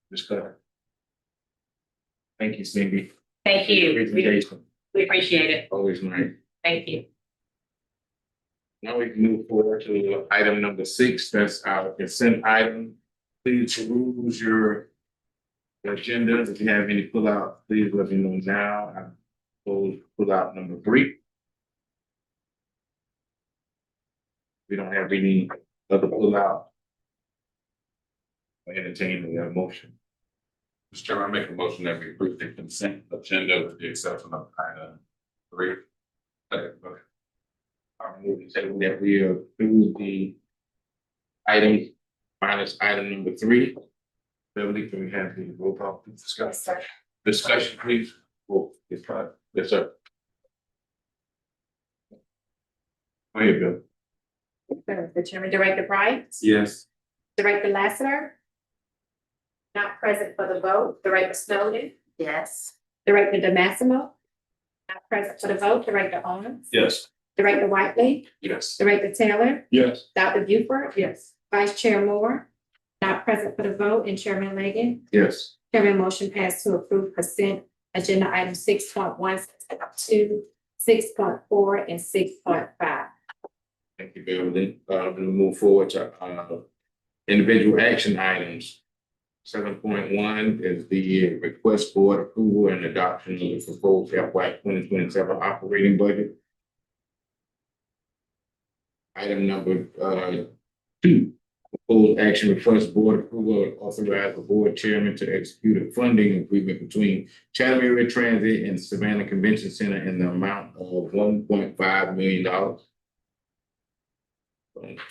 Discussion. Thank you, Cindy. Thank you. Presentation. We appreciate it. Always nice. Thank you. Now we can move forward to item number 6. That's our consent item. Please peruse your agenda. If you have any pull out, please let me know now. I will pull out number 3. We don't have any other pull out. Entertain the motion. Mr. Chairman, I make a motion that we approve the consent agenda with the exception of item 3. Okay. I'm moving to say that we approve the item minus item number 3. Beverly, can we have the roll call please? Discussion, please. Oh, yes, sir. Yes, sir. Go ahead, Bill. The Chairman, Director Price, Yes. Director Lassiter. Not present for the vote, Director Snowden, Yes. Director DeMassimo. Not present for the vote, Director Owens. Yes. Director Whiteley, Yes. Director Taylor, Yes. Dr. Buford, Yes. Vice Chair Moore. Not present for the vote, and Chairman Leggett. Yes. Chairman, motion passed to approve consent agenda item 6.1, 6.2, 6.4, and 6.5. Thank you, Beverly. We'll move forward to individual action items. 7.1 is the request board approval and adoption of the proposed FY 2027 operating budget. Item number 2, proposed action request board approval and authorize the board chairman to execute a funding agreement between Chatham Area Transit and Savannah Convention Center in the amount of $1.5 million.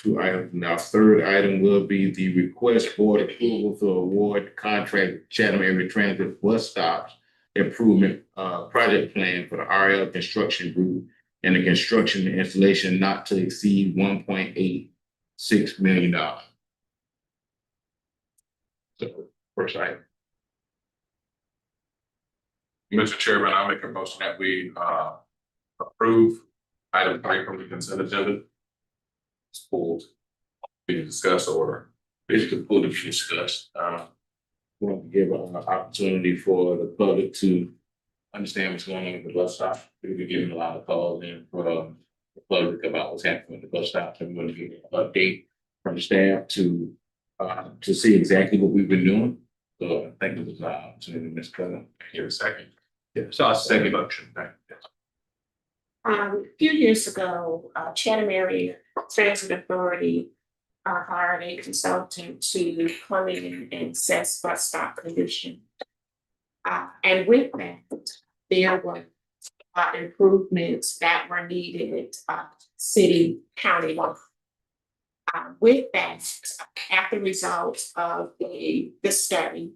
2 items. Now, third item will be the request board approval to award contract Chatham Area Transit bus stops improvement project plan for the RL Construction Group and the construction and installation not to exceed $1.86 million. So, first item. Mr. Chairman, I make a motion that we approve item 3 from the consent agenda. It's pulled. be discussed or basically pull to be discussed. Want to give an opportunity for the public to understand what's going on with the bus stop. We've been getting a lot of calls in from the public about what's happening with the bus stop. And we want to get an update from the staff to see exactly what we've been doing. So I think it was an opportunity, Ms. Cullen. Here a second. Yeah, so I second motion. A few years ago, Chatham Area Transit Authority hired a consultant to come in and assess bus stop condition. And with that, there were improvements that were needed, city, county level. With that, after results of the study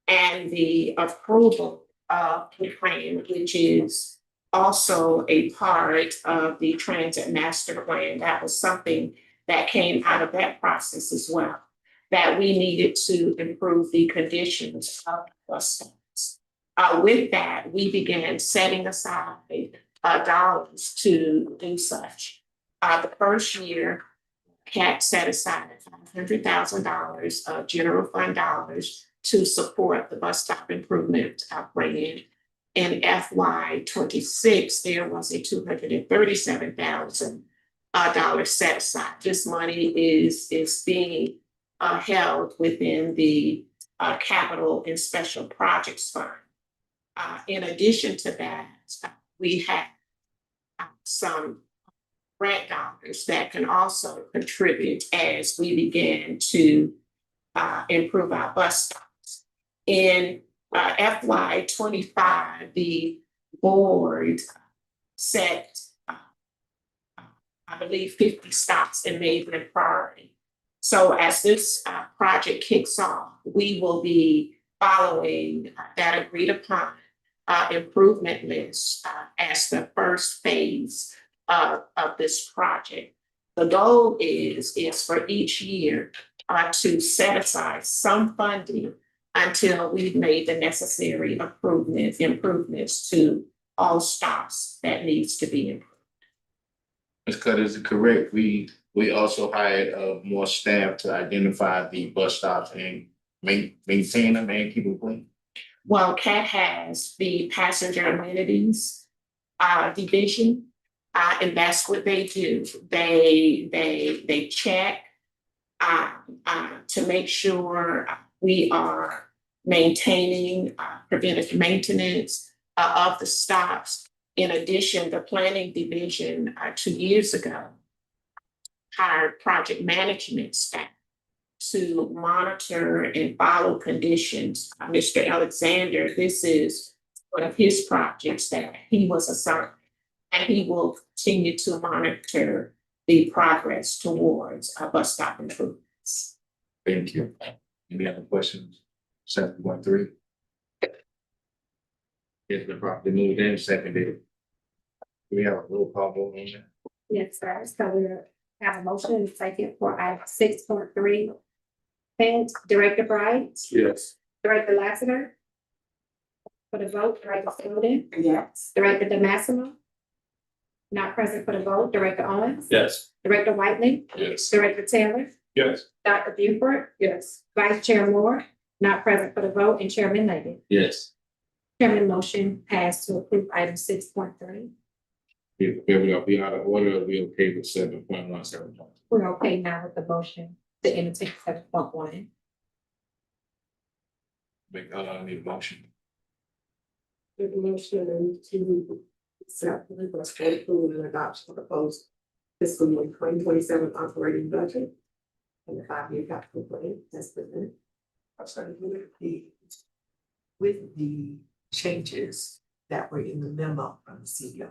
and the approval of the plan, which is also a part of the transit master plan, that was something that came out of that process as well, that we needed to improve the conditions of bus stops. With that, we began setting aside dollars to do such. The first year, CAT set aside $500,000 of general fund dollars to support the bus stop improvement plan. In FY26, there was a $237,000 set aside. This money is being held within the capital and special projects fund. In addition to that, we have some grant dollars that can also contribute as we begin to improve our bus stops. In FY25, the board set, I believe, 50 stops and made them priority. So as this project kicks off, we will be following that agreed upon improvement list as the first phase of this project. The goal is for each year to set aside some funding until we've made the necessary improvements to all stops that needs to be improved. Ms. Cutter, is it correct? We also hired more staff to identify the bus stops and maintain them and keep them clean. Well, CAT has the passenger amenities division, and that's what they do. They check to make sure we are maintaining preventative maintenance of the stops. In addition, the planning division 2 years ago hired project management staff to monitor and follow conditions. Mr. Alexander, this is one of his projects that he was assigned, and he will continue to monitor the progress towards bus stop improvements. Thank you. Any other questions? 7.3. It's been properly moved in, seconded. Do we have a roll call vote on that? Yes, sir. So we have a motion and a second for item 6.3. Director Bright, Yes. Director Lassiter. For the vote, Director Snowden, Yes. Director DeMassimo. Not present for the vote, Director Owens. Yes. Director Whiteley. Yes. Director Taylor. Yes. Dr. Buford. Yes. Vice Chair Moore, not present for the vote, and Chairman Leggett. Yes. Chairman motion passed to approve item 6.3. If we'll be out of order, we okay with 7.1, 7.2. We're okay now with the motion to entertain 7.1. Make, need a motion. The motion to accept the request for approval and adoption of the proposed fiscal year 2027 operating budget and the 5-year capital plan as presented. I started with the changes that were in the memo from the CEO.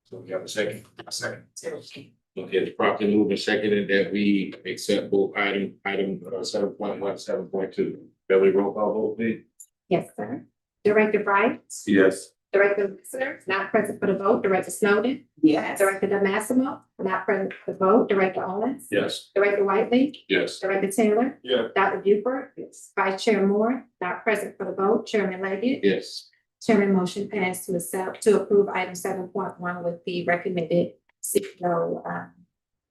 So we have a second. A second. Okay, it's properly moved and seconded that we accept both item 7.1, 7.2. Beverly, roll call vote, please. Yes, sir. Director Bright. Yes. Director Listener, not present for the vote, Director Snowden. Yes. Director DeMassimo, not present for the vote, Director Owens. Yes. Director Whiteley. Yes. Director Taylor. Yeah. Dr. Buford. Yes. Vice Chair Moore, not present for the vote, Chairman Leggett. Yes. Chairman motion passed to approve item 7.1 with the recommended CEO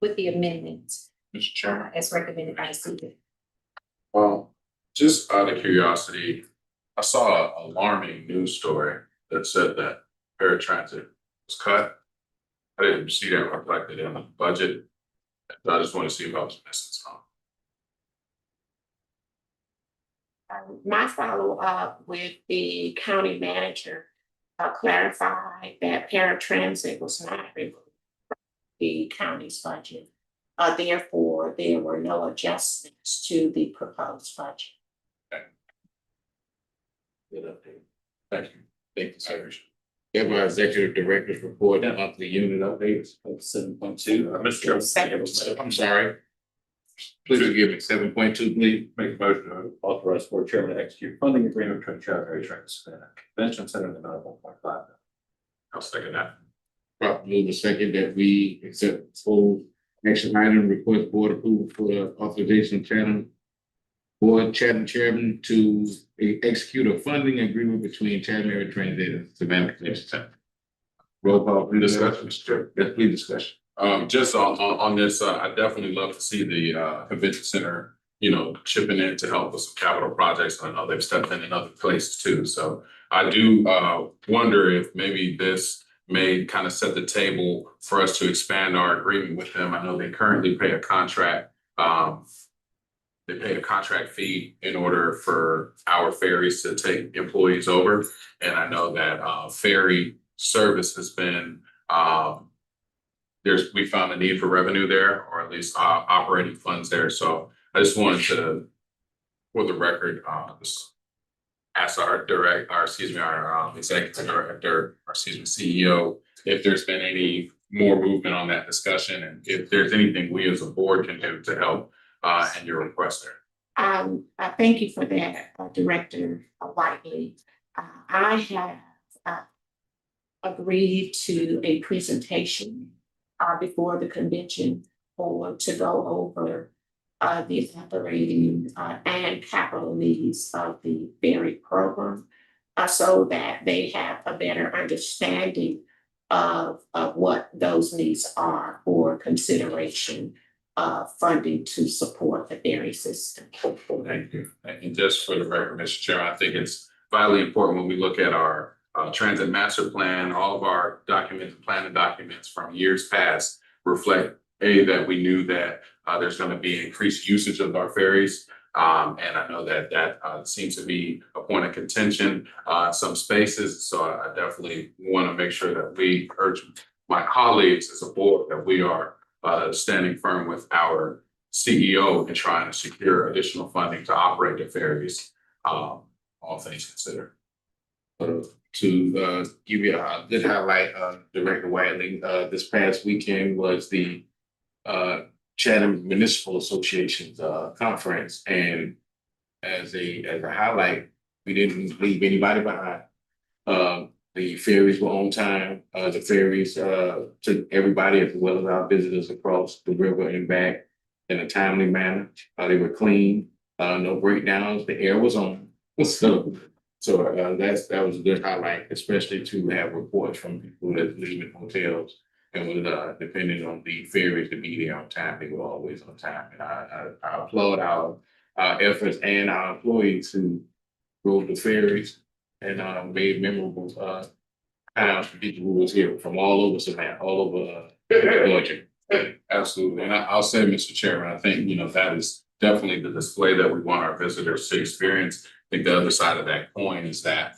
with the amendment Mr. Chairman. as recommended by the city. Just out of curiosity, I saw an alarming news story that said that paratransit was cut. I didn't see that reflected in the budget. So I just want to see if I was missing something. My follow-up with the county manager clarified that paratransit was not removed from the county's budget. Therefore, there were no adjustments to the proposed budget. Good update. Thank you. Thank you, sir. Have our executive directors report the monthly unit updates. 7.2, Mr. Chairman. I'm sorry. Please forgive me, 7.2, please. Make a motion to authorize board chairman to execute funding agreement between Chatham Savannah Convention Center and the amount of 1.5. I'll second that. Properly move the second that we accept full action item, request board approval for authorization of Chatham Chairman to execute a funding agreement between Chatham Area Transit and Savannah Convention Center. Roll call, please. Discussion, Mr. Chair. Yes, please discussion. Just on this, I definitely love to see the convention center, chipping in to help with some capital projects. I know they've stepped in other places too. So I do wonder if maybe this may kind of set the table for us to expand our agreement with them. I know they currently pay a contract. They pay a contract fee in order for our ferries to take employees over. And I know that ferry service has been we found a need for revenue there, or at least operating funds there. So I just wanted to, for the record, just ask our executive director, CEO, if there's been any more movement on that discussion, and if there's anything we as a board can do to help in your request there. I thank you for that, Director Whiteley. I have agreed to a presentation before the convention board to go over the operating and capital needs of the ferry program, so that they have a better understanding of what those needs are for consideration of funding to support the ferry system. Thank you. And just for the record, Mr. Chair, I think it's vitally important when we look at our transit master plan, all of our documents, planning documents from years past reflect that we knew that there's going to be increased usage of our ferries. And I know that seems to be a point of contention in some spaces. So I definitely want to make sure that we urge my colleagues as a board that we are standing firm with our CEO in trying to secure additional funding to operate the ferries, all things considered. To give you a good highlight, Director Whiteley, this past weekend was the Chatham Municipal Association's conference, and as a highlight, we didn't leave anybody behind. The ferries were on time. The ferries took everybody as well as our visitors across the river and back in a timely manner. They were clean, no breakdowns. The air was on. So that was a good highlight, especially to have reports from people that live in hotels and was depending on the ferries to be there on time. They were always on time. And I applaud our efforts and our employees who rode the ferries and made memorable times for people who was here from all over Savannah, all over Georgia. Absolutely. And I'll say, Mr. Chairman, I think, that is definitely the display that we want our visitors to experience. I think the other side of that coin is that,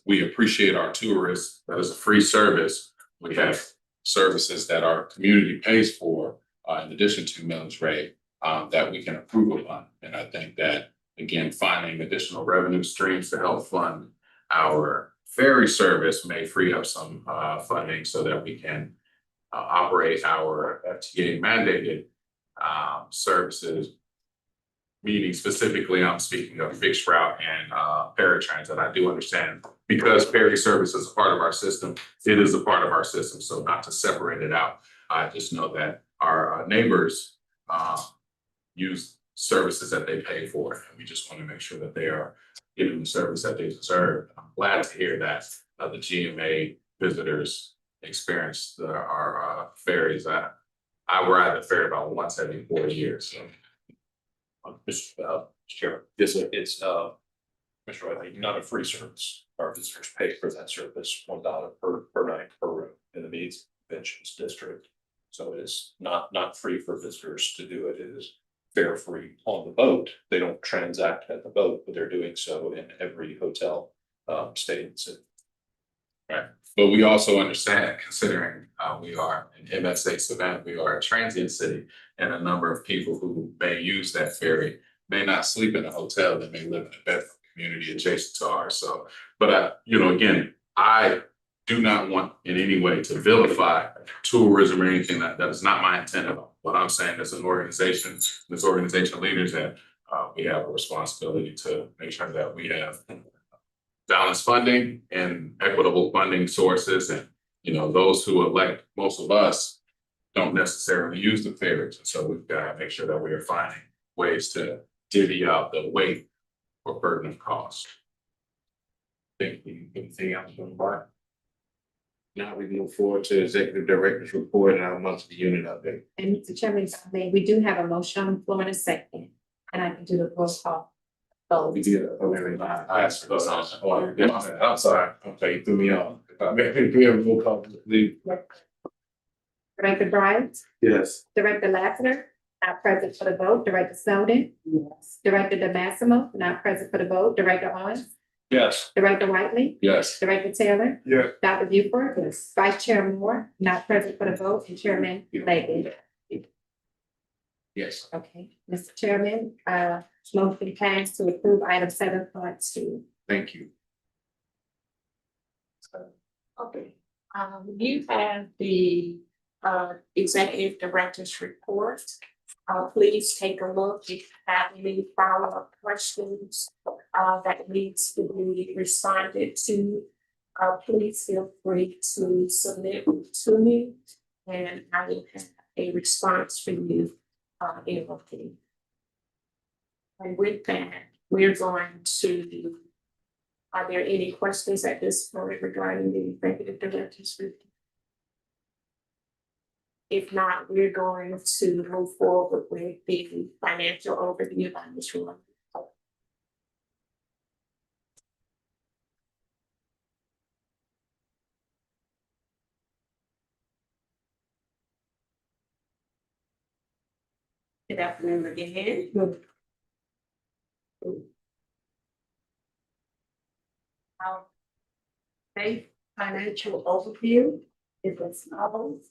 we appreciate our tourists. That is a free service. We have services that our community pays for, in addition to millage rate, that we can improve upon. And I think that, again, finding additional revenue streams to help fund our ferry service may free up some funding so that we can operate our FTA mandated services. Meaning specifically, I'm speaking of fixed route and paratransit. I do understand because ferry service is a part of our system, it is a part of our system. So not to separate it out, I just know that our neighbors use services that they pay for, and we just want to make sure that they are getting the service that they deserve. I'm glad to hear that the GMA visitors experience our ferries. I ride the ferry about once every 4 years, so. Mr. Chair, it's Mr. Riley, not a free service. Our visitors pay for that service, $1 per night per room in the Meads Conventions District. So it is not free for visitors to do it. It is fare free on the boat. They don't transact at the boat, but they're doing so in every hotel stay in the city. Right, but we also understand, considering we are in MSA Savannah, we are a transient city, and a number of people who may use that ferry may not sleep in a hotel, they may live in a bedroom community adjacent to ours, so. But again, I do not want in any way to vilify tourism or anything. That is not my intent at all. What I'm saying as an organization, as organizational leaders, that we have a responsibility to make sure that we have balanced funding and equitable funding sources, and those who elect most of us don't necessarily use the ferries, and so we've got to make sure that we are finding ways to divvy out the weight or burden of cost. Anything else from the board? Now we move forward to executive director's report and our monthly unit update. And Mr. Chairman, if I may, we do have a motion on the floor in a second, and I can do the roll call. Vote. We did, I asked for those. Oh, yeah, I'm sorry, okay, you threw me off. We have a roll call, please. Director Bryant, Yes. Director Lassiter, not present for the vote. Director Snowden, Yes. Director DeMassimo, not present for the vote. Director Owens, Yes. Director Whiteley, Yes. Director Taylor. Yes. Dr. Buford. Yes. Vice Chair Moore, not present for the vote, and Chairman Leggett. Yes. Okay, Mr. Chairman, motion passed to approve item 7.2. Thank you. Okay, you have the executive director's report. Please take a look if you have any follow-up questions that needs to be responded to. Please feel free to submit to me, and I will have a response for you in writing. And with that, we're going to, are there any questions at this point regarding the executive director's report? If not, we're going to move forward with the financial overview by Ms. Roy. Good afternoon again. Our state financial overview is as follows.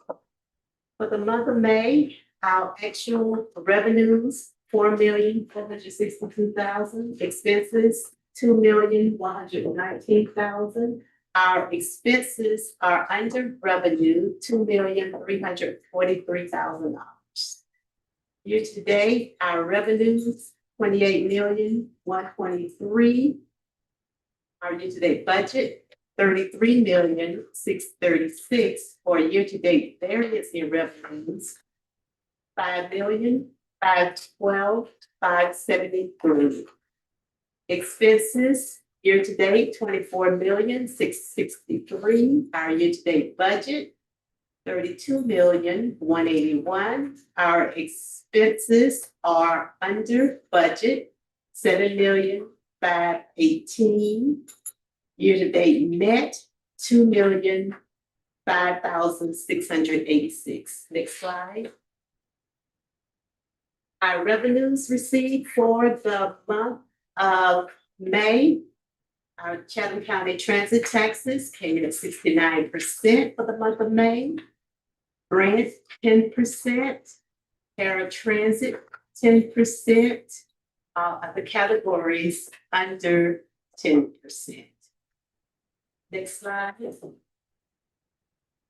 For the month of May, our actual revenues, $4,462,000, expenses, $2,119,000. Our expenses are under revenue, $2,343,000. Year to date, our revenues, $28,123,000. Our year-to-date budget, $33,636,000 for year-to-date variance in revenues, $5,512,573. Expenses, year-to-date, $24,663,000. Our year-to-date budget, $32,181,000. Our expenses are under budget, $7,518,000. Year-to-date net, $2,005,686. Next slide. Our revenues received for the month of May. Our Chatham County transit taxes came in at 69% for the month of May. Grant, 10%. Paratransit, 10%. The categories under 10%. Next slide.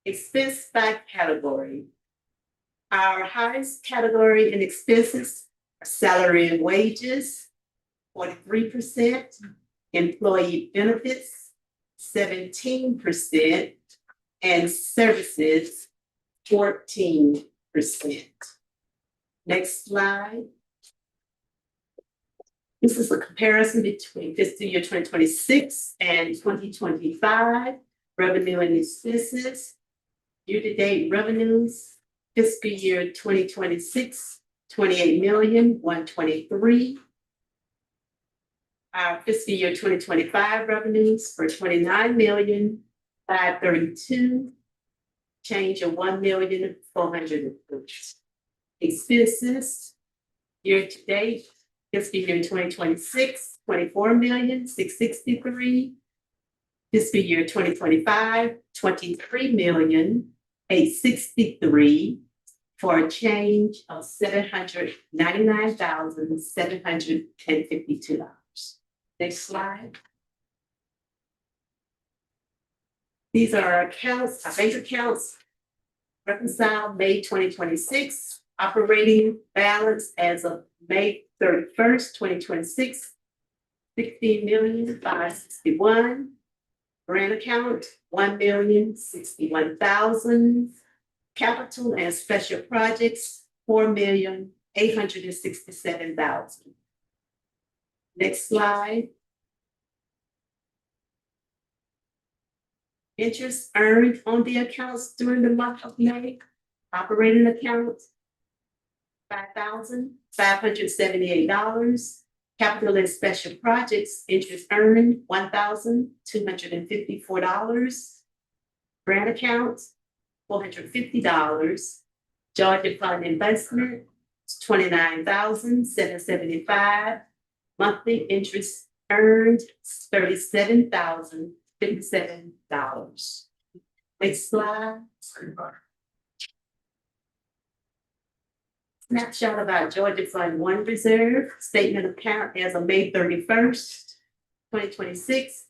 Expense by category. Our highest category in expenses are salary and wages, 43%, employee benefits, 17%, and services, 14%. Next slide. This is a comparison between fiscal year 2026 and 2025 revenue and expenses. Year-to-date revenues, fiscal year 2026, 28,123,000. Our fiscal year 2025 revenues for 29,532,000. Change of 1,400,000. Expenses, year-to-date, fiscal year 2026, 24,663,000. Fiscal year 2025, 23,863,000, for a change of $799,752. Next slide. These are our accounts, our bank accounts reconciled May 2026, operating balance as of May 31st, 2026, 16,561,000. Grant account, 1,061,000. Capital and special projects, 4,867,000. Next slide. Interest earned on the accounts during the month of May. Operating account, $5,578. Capital and special projects, interest earned, $1,254. Grant account, $450. Georgia Fund investment, $29,775. Monthly interest earned, $37,057. Next slide. Snapshot of our Georgia Fund One reserve, statement of account as of May 31st, 2026.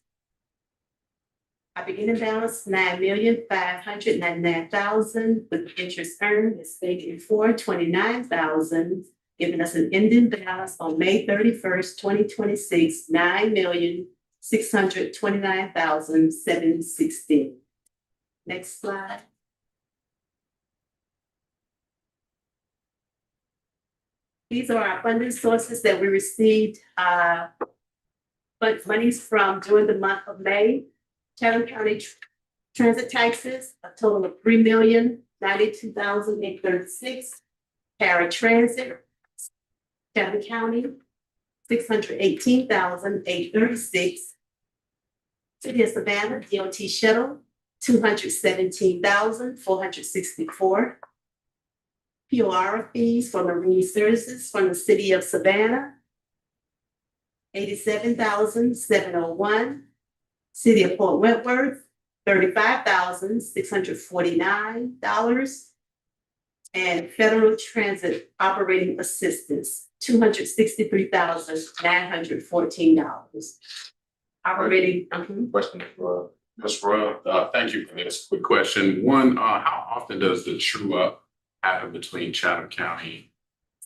Our beginning balance, 9,599,000, with interest earned, as stated before, 29,000, giving us an ending balance on May 31st, 2026, 9,629,716. Next slide. These are our funding sources that we received, but monies from during the month of May. Chatham County transit taxes, a total of $3,092,836. Paratransit, Chatham County, $618,836. City of Savannah, DOT shuttle, $217,464. POR fees for marine services from the City of Savannah, $87,701. City of Fort Wentworth, $35,649. And federal transit operating assistance, $263,914. Operating. Question for Ms. Rudd. Thank you for this. Quick question. One, how often does the true up happen between Chatham County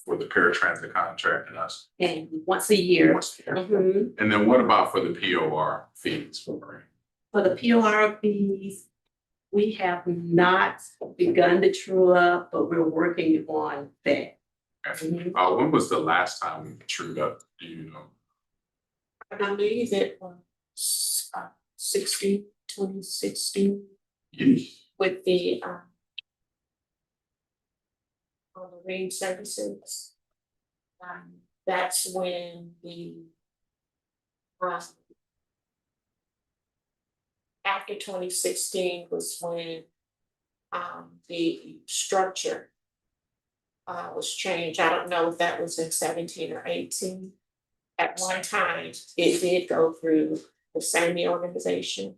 for the paratransit contract and us? And once a year. Once a year. And then what about for the POR fees for marine? For the POR fees, we have not begun to true up, but we're working on that. Okay. When was the last time we trued up? Do you know? I believe it was 2016 Yes. with the on the marine services. That's when the after 2016 was when the structure was changed. I don't know if that was in 17 or 18. At one time, it did go through the same organization.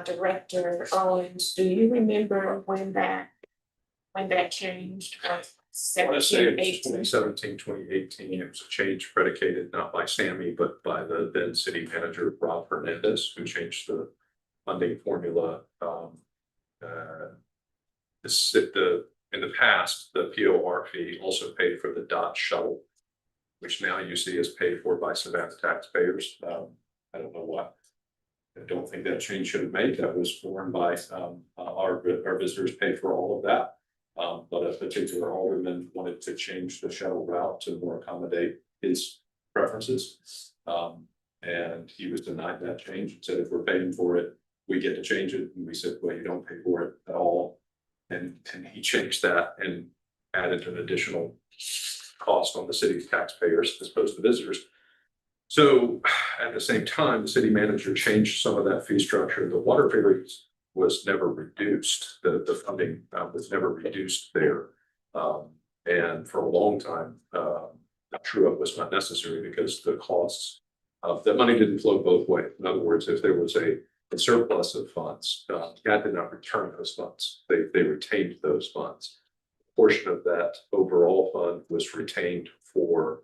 Director Owens, do you remember when that changed? I want to say it was 2017, 2018. It was a change predicated not by Sammy, but by the then city manager, Rob Hernandez, who changed the funding formula. In the past, the POR fee also paid for the DOT shuttle, which now you see is paid for by Savannah taxpayers. I don't know why. I don't think that change should have made. That was borne by our visitors pay for all of that. But a particular alderman wanted to change the shuttle route to more accommodate his preferences. And he was denied that change and said, if we're paying for it, we get to change it. And we said, well, you don't pay for it at all. And he changed that and added an additional cost on the city's taxpayers as opposed to visitors. So at the same time, the city manager changed some of that fee structure. The water ferries was never reduced. The funding was never reduced there. And for a long time, the true up was not necessary because the costs of that money didn't flow both ways. In other words, if there was a surplus of funds, CAT did not return those funds. They retained those funds. A portion of that overall fund was retained for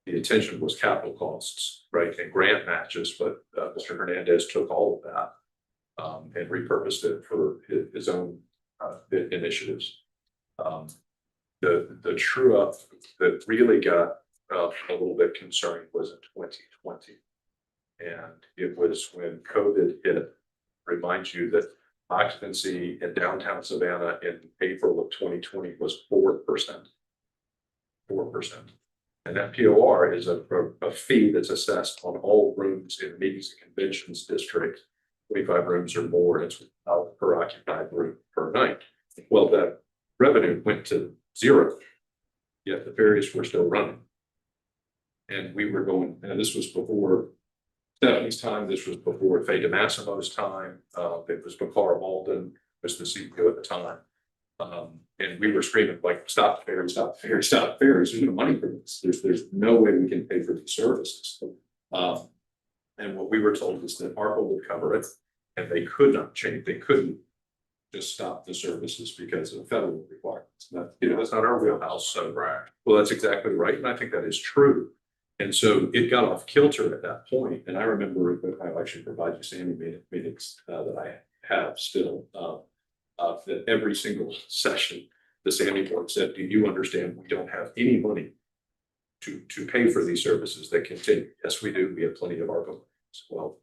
the intention was capital costs, right, and grant matches, but Mr. Hernandez took all of that and repurposed it for his own initiatives. The true up that really got a little bit concerning was in 2020. And it was when COVID hit. Remind you that occupancy in downtown Savannah in April of 2020 was 4%. 4%. And that POR is a fee that's assessed on all rooms in meetings and conventions district, 25 rooms or more. It's per occupied room per night. Well, that revenue went to zero, yet the ferries were still running. And we were going, and this was before Stephanie's time, this was before Faye DeMassimo's time, it was Bakara Malden was the CEO at the time. And we were screaming like, stop the ferry, stop the ferry, stop the ferry. There's no money for this. There's no way we can pay for these services. And what we were told is that ARPA would cover it and they could not change. They couldn't just stop the services because of federal requirements. That, that's not our wheelhouse. So, right. Well, that's exactly right. And I think that is true. And so it got off kilter at that point. And I remember, I'll actually provide you Sammy meetings that I have still. That every single session, the Sammy board said, do you understand we don't have any money to pay for these services that continue? Yes, we do. We have plenty of ARPA. Well,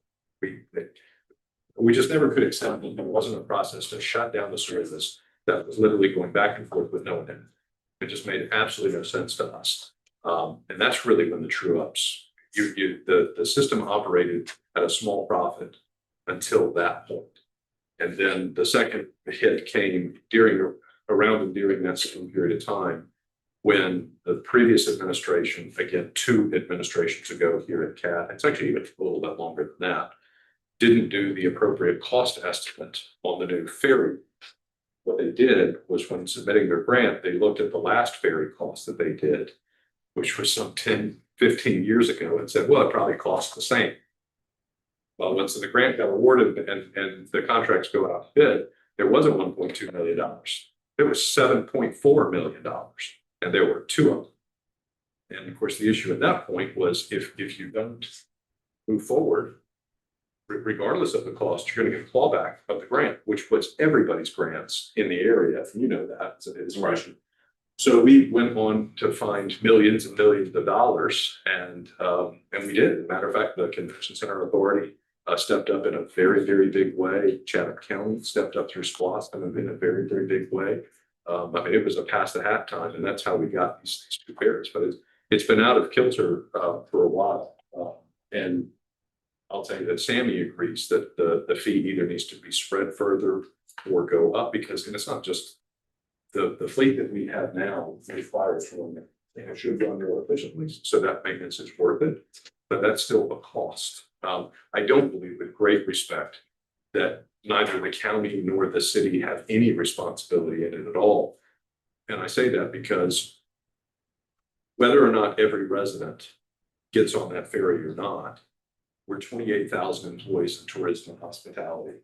we just never could accept that there wasn't a process to shut down the service that was literally going back and forth with no one in it. It just made absolutely no sense to us. And that's really when the true ups, the system operated at a small profit until that point. And then the second hit came around that same period of time when the previous administration, again, 2 administrations ago here at CAT, it's actually even a little bit longer than that, didn't do the appropriate cost estimate on the new ferry. What they did was when submitting their grant, they looked at the last ferry cost that they did, which was some 10, 15 years ago, and said, well, it probably costs the same. Well, once the grant got awarded and the contracts go out to bid, there wasn't $1.2 million. There was $7.4 million, and there were 2 of them. And of course, the issue at that point was if you don't move forward, regardless of the cost, you're going to get a clawback of the grant, which puts everybody's grants in the area. You know that it's Russian. So we went on to find millions and millions of dollars, and we did. As a matter of fact, the Convention Center Authority stepped up in a very, very big way. Chatham County stepped up through SPLOST in a very, very big way. I mean, it was a pass the hat time, and that's how we got these 2 pairs. But it's been out of kilter for a while, and I'll tell you that Sammy agrees that the fee either needs to be spread further or go up, because it's not just the fleet that we have now requires one, and it should run more efficiently, so that maintenance is worth it, but that's still a cost. I don't believe, with great respect, that neither the county nor the city have any responsibility in it at all. And I say that because whether or not every resident gets on that ferry or not, we're 28,000 employees in tourism and hospitality,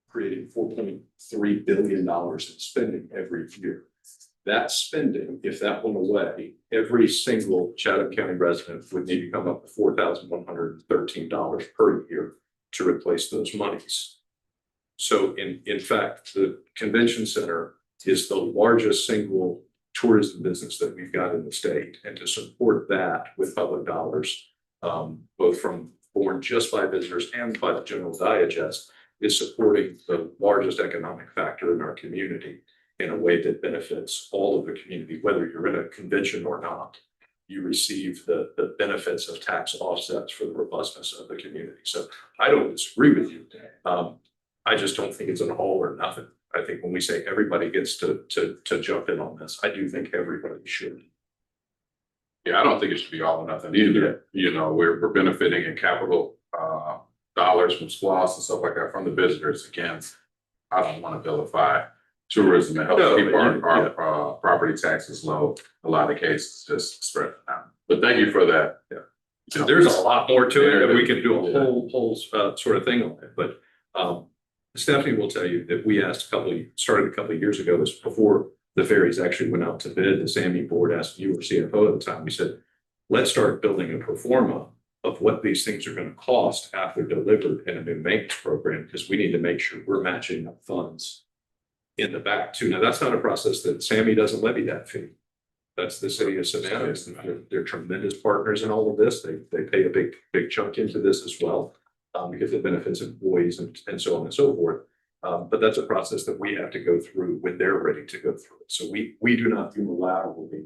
creating $4.3 billion in spending every year. That spending, if that went away, every single Chatham County resident would need to come up with $4,113 per year to replace those monies. So in fact, the convention center is the largest single tourism business that we've got in the state. And to support that with public dollars, both born just by visitors and by the general digest, is supporting the largest economic factor in our community in a way that benefits all of the community, whether you're in a convention or not. You receive the benefits of tax offsets for the robustness of the community. So I don't disagree with you. I just don't think it's an all or nothing. I think when we say everybody gets to jump in on this, I do think everybody should. Yeah, I don't think it should be all or nothing either. You know, we're benefiting in capital dollars from SPOS and stuff like that from the visitors. Again, I don't want to vilify tourism and help No, keep but our property taxes low. A lot of cases just spread it out. But thank you for that. Yeah. You know, There's a lot more to it, and we Yeah. could do a whole sort of thing on it, but Stephanie will tell you that we asked started a couple of years ago, this before the ferries actually went out to bid. The SAMI board asked you were CFO at the time. We said, let's start building a pro forma of what these things are going to cost after delivered in a new maintenance program, because we need to make sure we're matching up funds in the back too. Now, that's not a process that SAMI doesn't levy that fee. That's the city of Savannah. They're tremendous partners in all of this. They pay a big chunk into this as well, because it benefits employees and so on and so forth. But that's a process that we have to go through when they're ready to go through it. So we do not unilaterally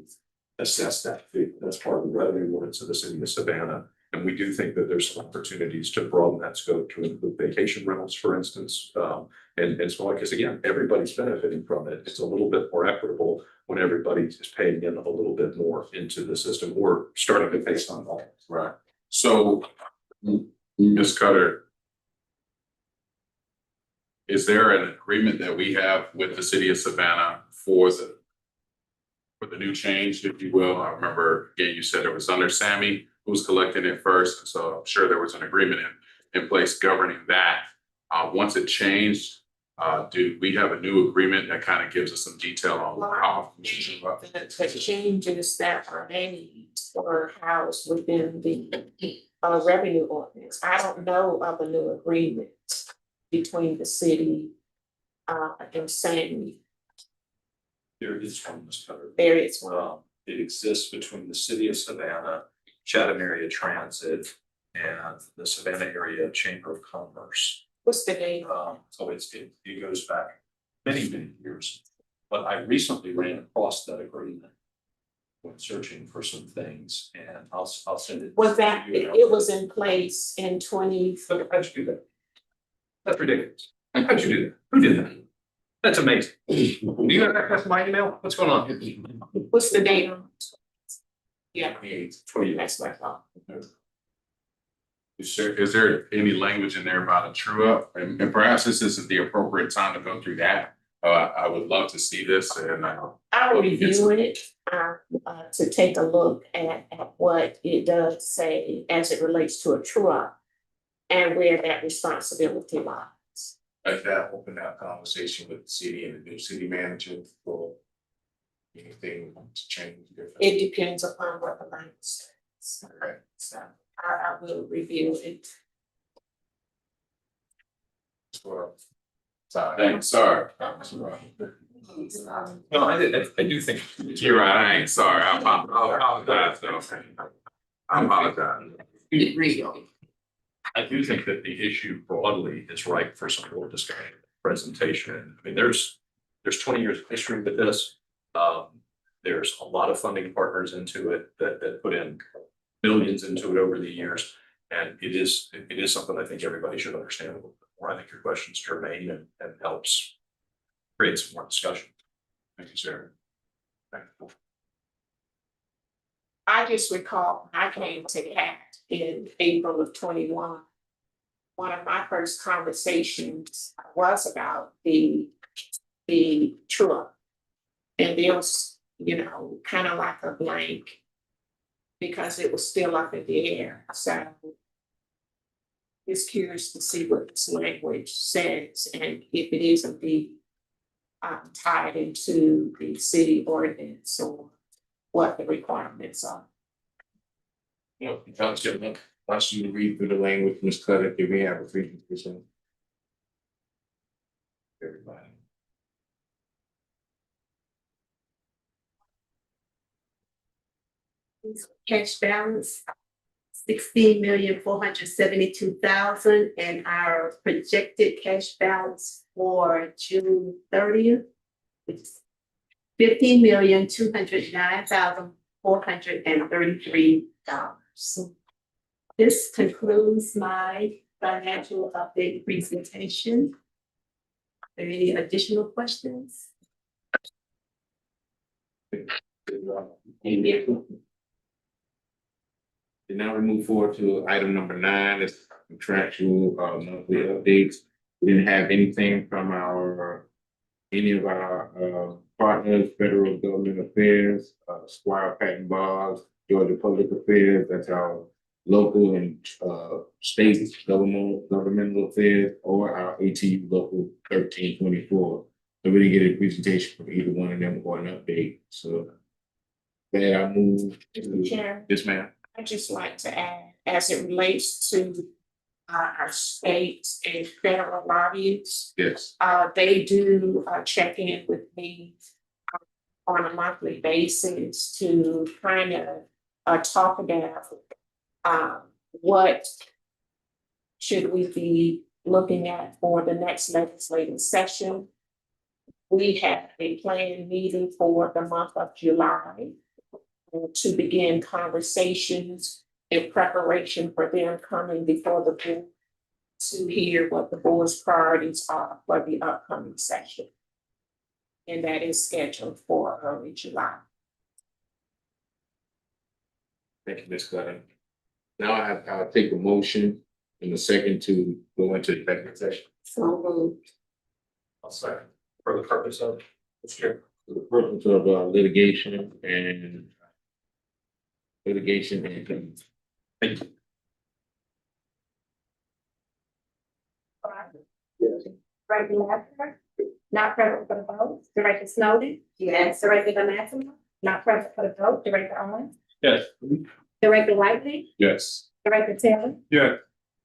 assess that fee. That's part of the revenue ordinance of the city of Savannah. And we do think that there's some opportunities to broaden that scope to include vacation rentals, for instance, and so on, because again, everybody's benefiting from it. It's a little bit more equitable when everybody is paying in a little bit more into the system or starting to pay some all. Right. So, Ms. Cutter, is there an agreement that we have with the city of Savannah for the new change, if you will? I remember, again, you said it was under SAMI who was collecting it first, so I'm sure there was an agreement in place governing that. Once it changed, do we have a new agreement that kind of gives us some detail on how? The changes that are made or housed within the revenue ordinance. I don't know of a new agreement between the city and SAMI. There is one, Ms. Cutter. There is one. It exists between the city of Savannah, Chatham Area Transit, and the Savannah Area Chamber of Commerce. What's the name? So it goes back many years. But I recently ran across that agreement when searching for some things, and I'll send it. Was that, to you. it was in place in 20? Look, how'd you do that? That's ridiculous. How'd you do that? Who did that? That's amazing. Do you have access to my email? What's going on? What's the date? Yeah. 28. That's my thought. Is there any language in there about a true up? And perhaps this isn't the appropriate time to go through that. I would love to see this and I'll review it to take a look at what it does say as it relates to a true up and where that responsibility lies. Like that, open that conversation with the city and the new city manager for anything to change different. It depends upon what the language says. Right. So I will review it. sorry. No, I do think. You're right, I ain't sorry. I apologize though. I apologize. I do think that the issue broadly is ripe for some more discussion, presentation. I mean, there's 20 years of history with this. There's a lot of funding partners into it that put in billions into it over the years. And it is something I think everybody should understand a little bit more. I think your question's germane and helps create some more discussion. Thank you, sir. I just recall I came to CAT in April of 21. One of my first conversations was about the true-up. And there was, kind of like a blank because it was still up in the air. So just curious to see what this language says and if it is indeed tied into the city ordinance or what the requirements are. Councilman, once you read through the language, Ms. Cutter, give me have a presentation. Everybody. Cash balance, 16,472,000, and our projected cash balance for June 30th, which is 15,209,433. This concludes my financial update presentation. Any additional questions? And now we move forward to item number 9, it's contractual monthly updates. We didn't have anything from any of our partners, federal government affairs, Squire Patton Boggs, Georgia Public Affairs, that's our local and state governmental affairs, or our ATU local 1324. So we didn't get a presentation from either one of them or an update, so. That I move. Chair. Yes, ma'am. I'd just like to add, as it relates to our state and federal lobbyists, Yes. they do check in with me on a monthly basis to kind of talk about what should we be looking at for the next legislative session. We have a planned meeting for the month of July to begin conversations in preparation for them coming before the board to hear what the board's priorities are for the upcoming session. And that is scheduled for early July. Thank you, Ms. Cutting. Now I'll take a motion in a second to go into executive session. So moved. I'll say, for the purpose of, Mr. Chair. For the purpose of litigation and. Thank you. Director Laffer, not present for the vote. Director Snowden. Yes. Director Maximo, not present for the vote. Director Owens. Yes. Director Whiteley. Yes. Director Taylor. Yeah.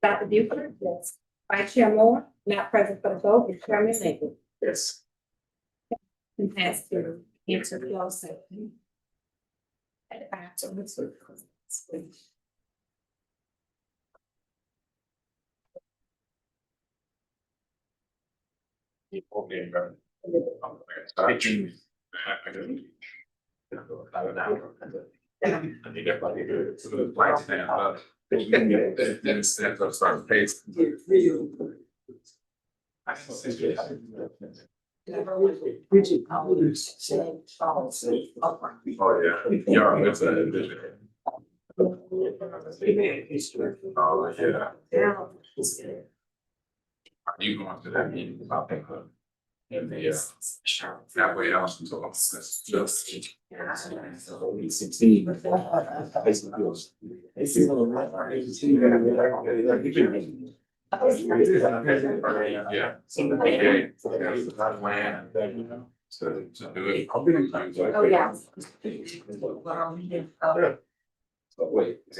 Dr. Buford. Yes. Vice Chair Moore, not present for the vote. And Chairman Linger. Yes. And pass to enter closed session. Okay, I need everybody to so the lights now, then it's time to start pacing. Oh, yeah, yeah, it's a vision. Oh, yeah. Are you going to that meeting about that? In the halfway house until that's just. 16. Yeah. So do it. Oh, yeah. So wait. It's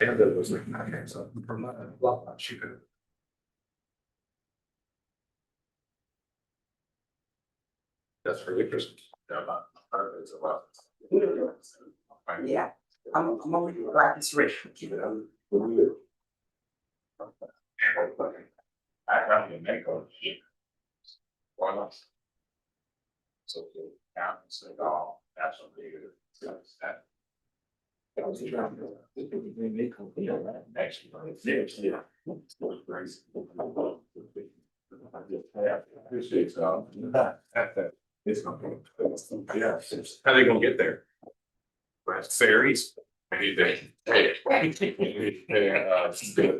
And that was like, okay, so from that, blah, blah, she could. That's really Christmas. Yeah, it's a lot. Yeah, I'm only like it's rich. Keep it on. I can't even make a. Why not? So, yeah, so, that's what they do. That. How they gonna get there? Ferries? Maybe they, the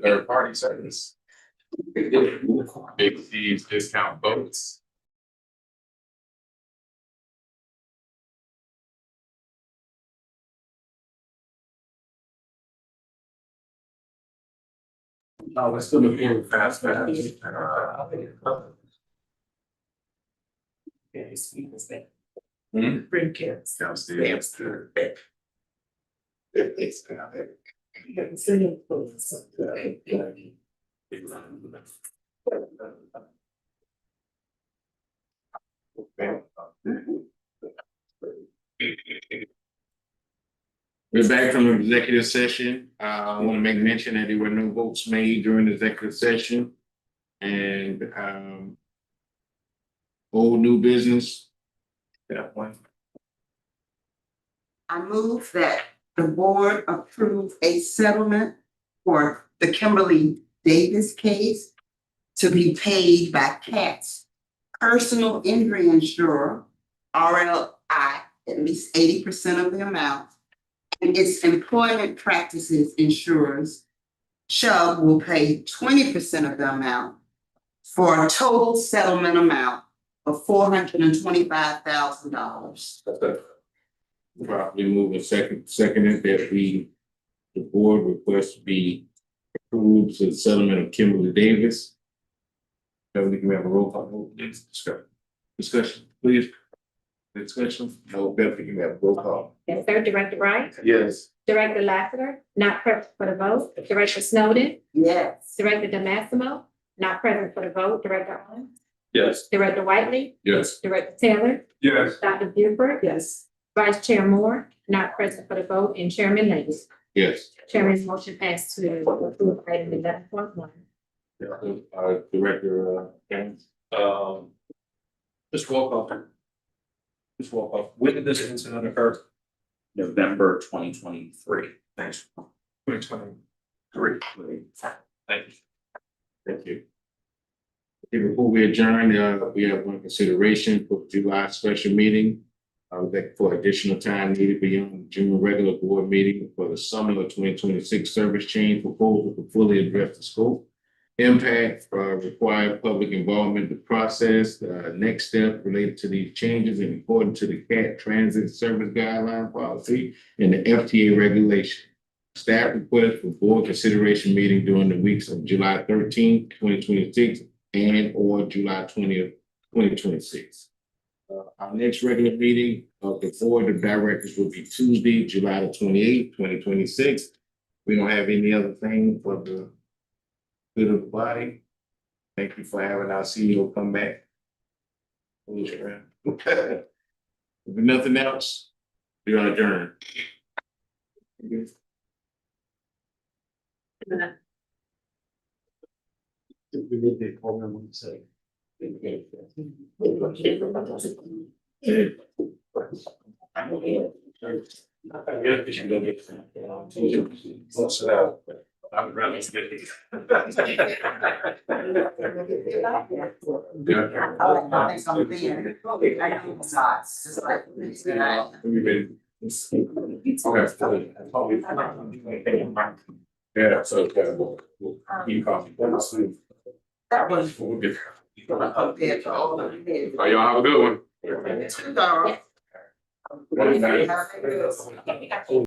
third party service. Big C's discount boats. Oh, it's still moving fast. Bring kids. Downstairs. It's down there. We're back from the executive session. I want to make mention that there were no votes made during the executive session. And old new business. Yeah, one. I move that the board approve a settlement for the Kimberly Davis case to be paid by CAT's personal injury insurer, RLI, at least 80% of the amount, and its employment practices insurers, Chubb, will pay 20% of the amount for a total settlement amount of $425,000. That's it. Properly moved and seconded that the board request to be approved to the settlement of Kimberly Davis. So we can have a roll call vote. Yes, discussion, please. Discussion, no, Beverly, you can have a roll call. Yes, sir. Director Wright, Yes. Director Lassiter, not present for the vote. Director Snowden, Yes. Director DeMassimo, not present for the vote. Director Owens, Yes. Director Whiteley, Yes. Director Taylor, Yes. Dr. Buford, Yes. Vice Chair Moore, not present for the vote, and Chairman Lewis. Yes. Chairman's motion passed to approve item 11.1. Director, Gaines. Just walk off. Just walk off. When did this incident occur? November 2023. Thanks. 2023. Thank you. Thank you. Okay, before we adjourn, we have one consideration for July special meeting. That for additional time needed beyond the June regular board meeting for the summer of 2026 service change proposal to fully address the scope, impact, required public involvement, the process, next step related to these changes and according to the CAT Transit Service Guideline Policy and the FTA regulation. Staff request for board consideration meeting during the weeks of July 13th, 2026 and or July 20th, 2026. Our next regular meeting of the board of directors will be Tuesday, July the 28th, 2026. We don't have any other thing for the good of the body. Thank you for having our CEO come back. If nothing else, we are adjourned. We need the program on the site. Close it out. I'm ready to get these. I think I'm being, I know it's not, it's just like, it's not. Yeah, so, we'll keep coffee. That was. We'll get. Compared to all of it. Oh, y'all have a good one. It's too dark. One night.